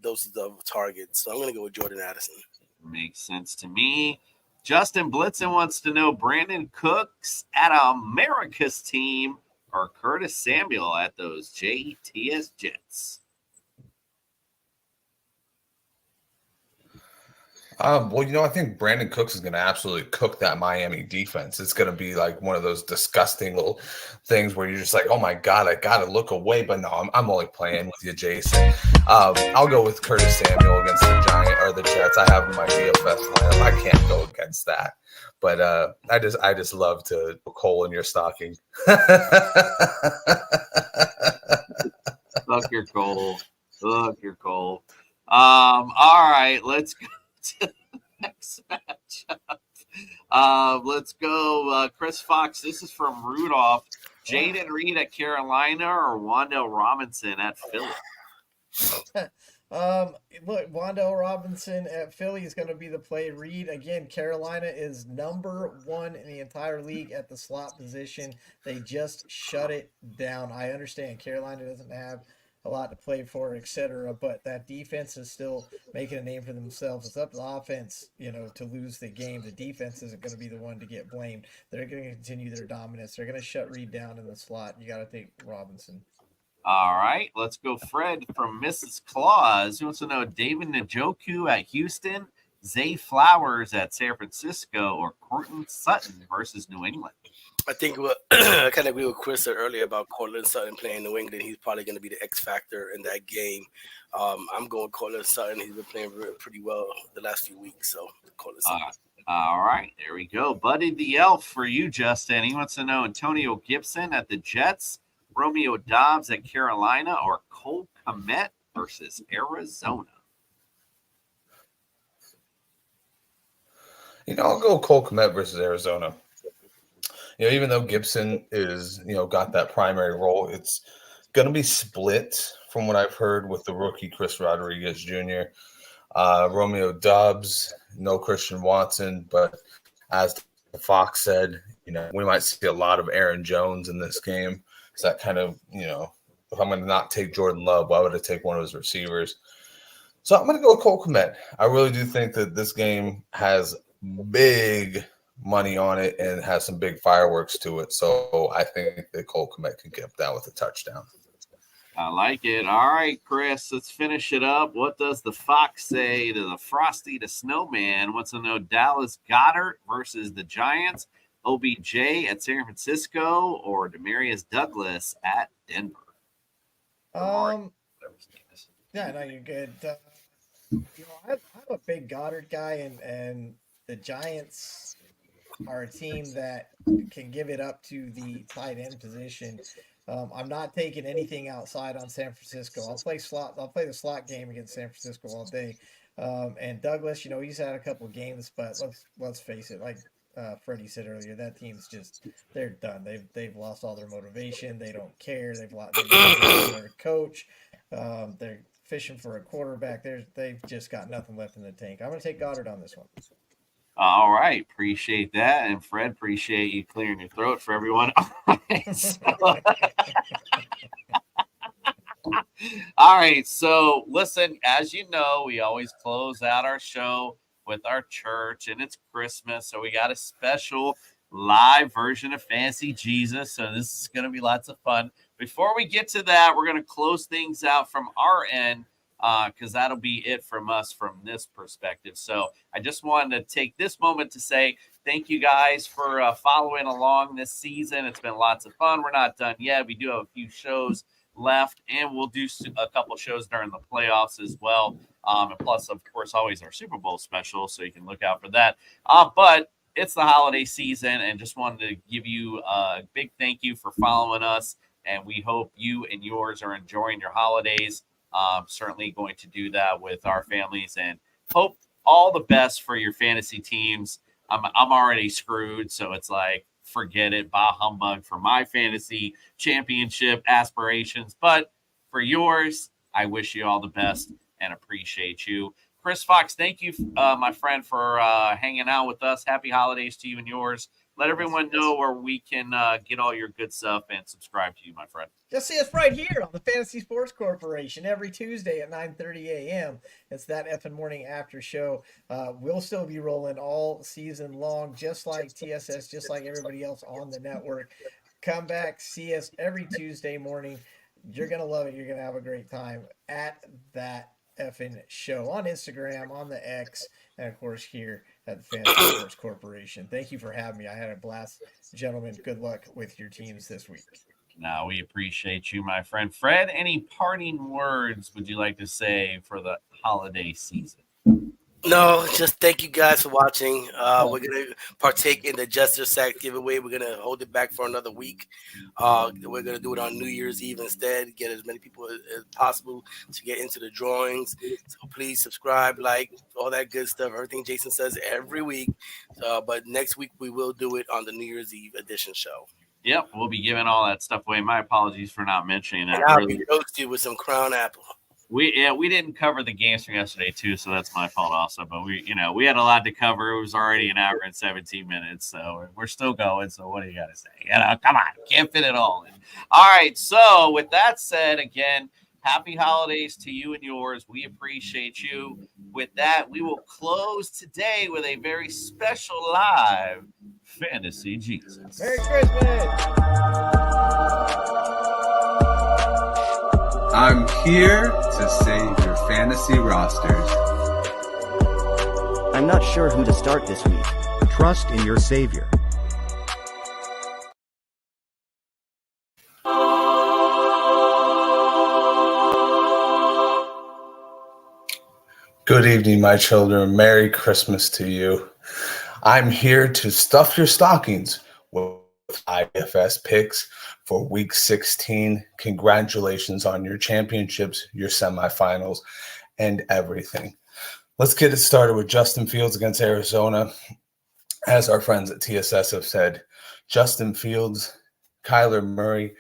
doses of targets. So I'm gonna go with Jordan Addison. Makes sense to me. Justin Blitzen wants to know Brandon Cooks at America's team or Curtis Samuel at those JTS Jets? I think Brandon Cooks is going to absolutely cook that Miami defense. It's going to be like one of those disgusting little things where you're just like, oh my God, I got to look away. But no, I'm only playing with you, Jason. I'll go with Curtis Samuel against the Jets. I have him in my DFS lineup. I can't go against that. But I just love to put coal in your stocking. Fuck your coal. Fuck your coal. All right, let's go to the next matchup. Let's go, Chris Fox. This is from Rudolph. Jaden Reed at Carolina or Wan'Dale Robinson at Philly? Look, Wan'Dale Robinson at Philly is going to be the play. Reed, again, Carolina is number 1 in the entire league at the slot position. They just shut it down. I understand Carolina doesn't have a lot to play for, etc., but that defense is still making a name for themselves. It's up to the offense, to lose the game. The defense isn't going to be the one to get blamed. They're going to continue their dominance. They're going to shut Reed down in the slot. You got to take Robinson. All right, let's go. Fred from Mrs. Claus, who wants to know David Njoku at Houston, Zay Flowers at San Francisco, or Courtland Sutton versus New England? I think I kind of agree with Chris said earlier about Courtland Sutton playing New England. He's probably going to be the X factor in that game. I'm going Courtland Sutton. He's been playing pretty well the last few weeks. So Courtland Sutton. All right, there we go. Buddy the Elf for you, Justin. He wants to know Antonio Gibson at the Jets, Romeo Doubs at Carolina, or Cole Kmet versus Arizona? I'll go Cole Kmet versus Arizona. Even though Gibson is, got that primary role, it's going to be split from what I've heard with the rookie Chris Rodriguez Jr. Romeo Doubs, no Christian Watson, but as the Fox said, we might see a lot of Aaron Jones in this game. So that kind of, if I'm going to not take Jordan Love, why would I take one of his receivers? So I'm going to go with Cole Kmet. I really do think that this game has big money on it and has some big fireworks to it. So I think that Cole Kmet can get down with a touchdown. I like it. All right, Chris, let's finish it up. What does the Fox say to the Frosty the Snowman? Wants to know Dallas Goedert versus the Giants, OBJ at San Francisco, or Demarius Douglas at Denver? Yeah, no, you're good. I'm a big Goddard guy, and the Giants are a team that can give it up to the tight end position. I'm not taking anything outside on San Francisco. I'll play the slot game against San Francisco all day. And Douglas, he's had a couple of games, but let's face it, like Freddie said earlier, that team's they're done. They've lost all their motivation. They don't care. They've lost their coach. They're fishing for a quarterback. They've just got nothing left in the tank. I'm going to take Goddard on this one. All right, appreciate that, and Fred, appreciate you clearing your throat for everyone. All right, so listen, as you know, we always close out our show with our church, and it's Christmas, so we got a special live version of Fantasy Jesus. So this is going to be lots of fun. Before we get to that, we're going to close things out from our end, because that'll be it from us from this perspective. So I just wanted to take this moment to say thank you guys for following along this season. It's been lots of fun. We're not done yet. We do have a few shows left, and we'll do a couple shows during the playoffs as well. And plus, of course, always our Super Bowl special, so you can look out for that. But it's the holiday season, and just wanted to give you a big thank you for following us, and we hope you and yours are enjoying your holidays. Certainly going to do that with our families, and hope all the best for your fantasy teams. I'm already screwed, so it's like, forget it, bah humbug for my fantasy championship aspirations. But for yours, I wish you all the best and appreciate you. Chris Fox, thank you, my friend, for hanging out with us. Happy holidays to you and yours. Let everyone know where we can get all your good stuff and subscribe to you, my friend. Just see us right here on the Fantasy Sports Corporation every Tuesday at 9:30 a.m. It's that Efin morning after show. We'll still be rolling all season long, just like TSS, just like everybody else on the network. Come back, see us every Tuesday morning. You're going to love it. You're going to have a great time at that Efin show on Instagram, on the X, and of course here at the Fantasy Sports Corporation. Thank you for having me. I had a blast. Gentlemen, good luck with your teams this week. Now, we appreciate you, my friend. Fred, any parting words would you like to say for the holiday season? No, just thank you guys for watching. We're going to partake in the Jester Sack giveaway. We're going to hold it back for another week. We're going to do it on New Year's Eve instead, get as many people as possible to get into the drawings. So please subscribe, like, all that good stuff, everything Jason says every week. But next week, we will do it on the New Year's Eve edition show. Yep, we'll be giving all that stuff away. My apologies for not mentioning that. And I'll be roast you with some Crown Apple. We didn't cover the games from yesterday too, so that's my fault also. But we had a lot to cover. It was already an hour and 17 minutes, so we're still going. So what do you got to say? Come on, can't fit it all in. All right. So with that said, again, happy holidays to you and yours. We appreciate you. With that, we will close today with a very special live Fantasy Jesus. Merry Christmas. I'm here to save your fantasy rosters. I'm not sure who to start this week. Trust in your Savior. Good evening, my children. Merry Christmas to you. I'm here to stuff your stockings with IFS picks for week 16. Congratulations on your championships, your semifinals, and everything. Let's get it started with Justin Fields against Arizona. As our friends at TSS have said, Justin Fields, Kyler Murray,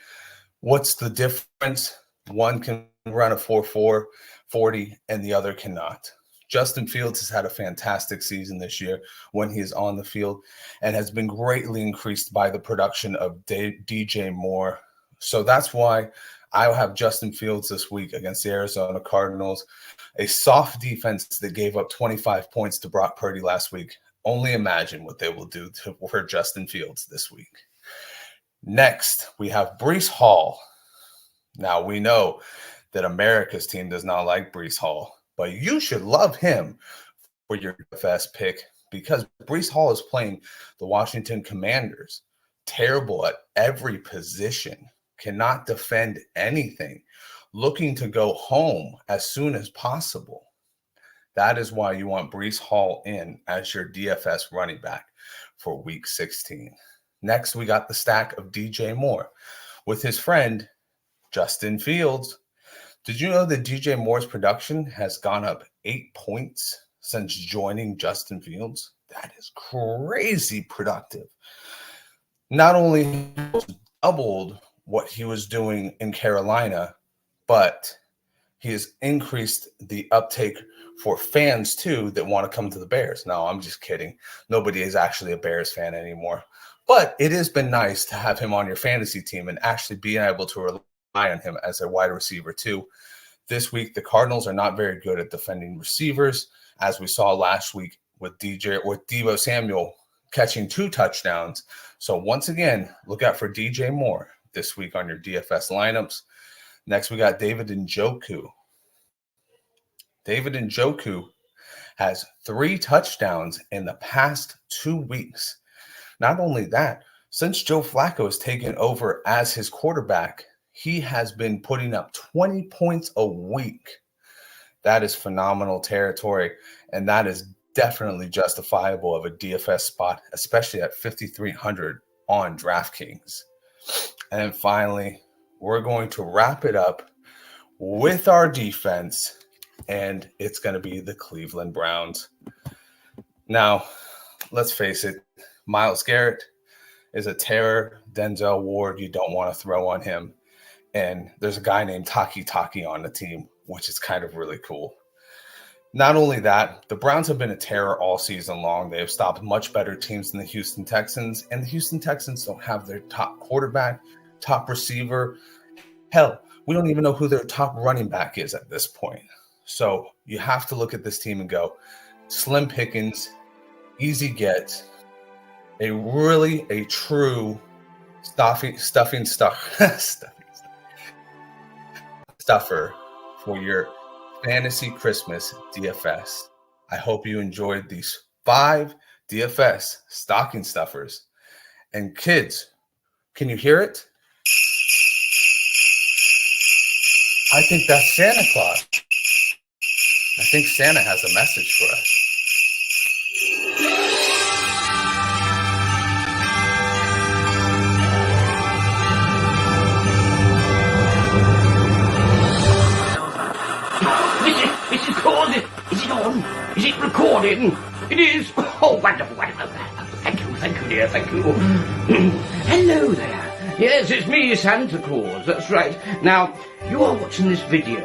what's the difference? One can run a 4.4 40 and the other cannot. Justin Fields has had a fantastic season this year when he is on the field and has been greatly increased by the production of DJ Moore. So that's why I have Justin Fields this week against the Arizona Cardinals, a soft defense that gave up 25 points to Brock Purdy last week. Only imagine what they will do for Justin Fields this week. Next, we have Breece Hall. Now, we know that America's team does not like Breece Hall, but you should love him for your FS pick because Breece Hall is playing the Washington Commanders. Terrible at every position, cannot defend anything, looking to go home as soon as possible. That is why you want Breece Hall in as your DFS running back for week 16. Next, we got the stack of DJ Moore with his friend Justin Fields. Did you know that DJ Moore's production has gone up 8 points since joining Justin Fields? That is crazy productive. Not only doubled what he was doing in Carolina, but he has increased the uptake for fans too that want to come to the Bears. No, I'm just kidding. Nobody is actually a Bears fan anymore. But it has been nice to have him on your fantasy team and actually being able to rely on him as a wide receiver too. This week, the Cardinals are not very good at defending receivers, as we saw last week with Deebo Samuel catching 2 touchdowns. So once again, look out for DJ Moore this week on your DFS lineups. Next, we got David Njoku. David Njoku has 3 touchdowns in the past 2 weeks. Not only that, since Joe Flacco has taken over as his quarterback, he has been putting up 20 points a week. That is phenomenal territory, and that is definitely justifiable of a DFS spot, especially at 5,300 on DraftKings. And then finally, we're going to wrap it up with our defense, and it's going to be the Cleveland Browns. Now, let's face it, Myles Garrett is a terror. Denzel Ward, you don't want to throw on him. And there's a guy named Taki on the team, which is kind of really cool. Not only that, the Browns have been a terror all season long. They have stopped much better teams than the Houston Texans, and the Houston Texans don't have their top quarterback, top receiver. Hell, we don't even know who their top running back is at this point. So you have to look at this team and go, slim pickings, easy get, a true stuffing stuffer for your fantasy Christmas DFS. I hope you enjoyed these 5 DFS stocking stuffers. And kids, can you hear it? I think that's Santa Claus. I think Santa has a message for us. Is it on? Is it recording? It is. Oh, wonderful, wonderful. Thank you, dear, thank you. Hello there. Yes, it's me, Santa Claus. That's right. Now, you are watching this video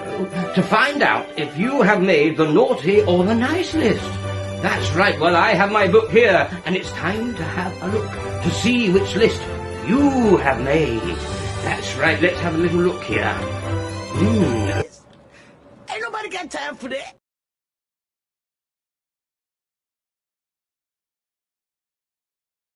to find out if you have made the naughty or the nice list. That's right. Well, I have my book here, and it's time to have a look to see which list you have made. That's right. Let's have a little look here. Ain't nobody got time for that.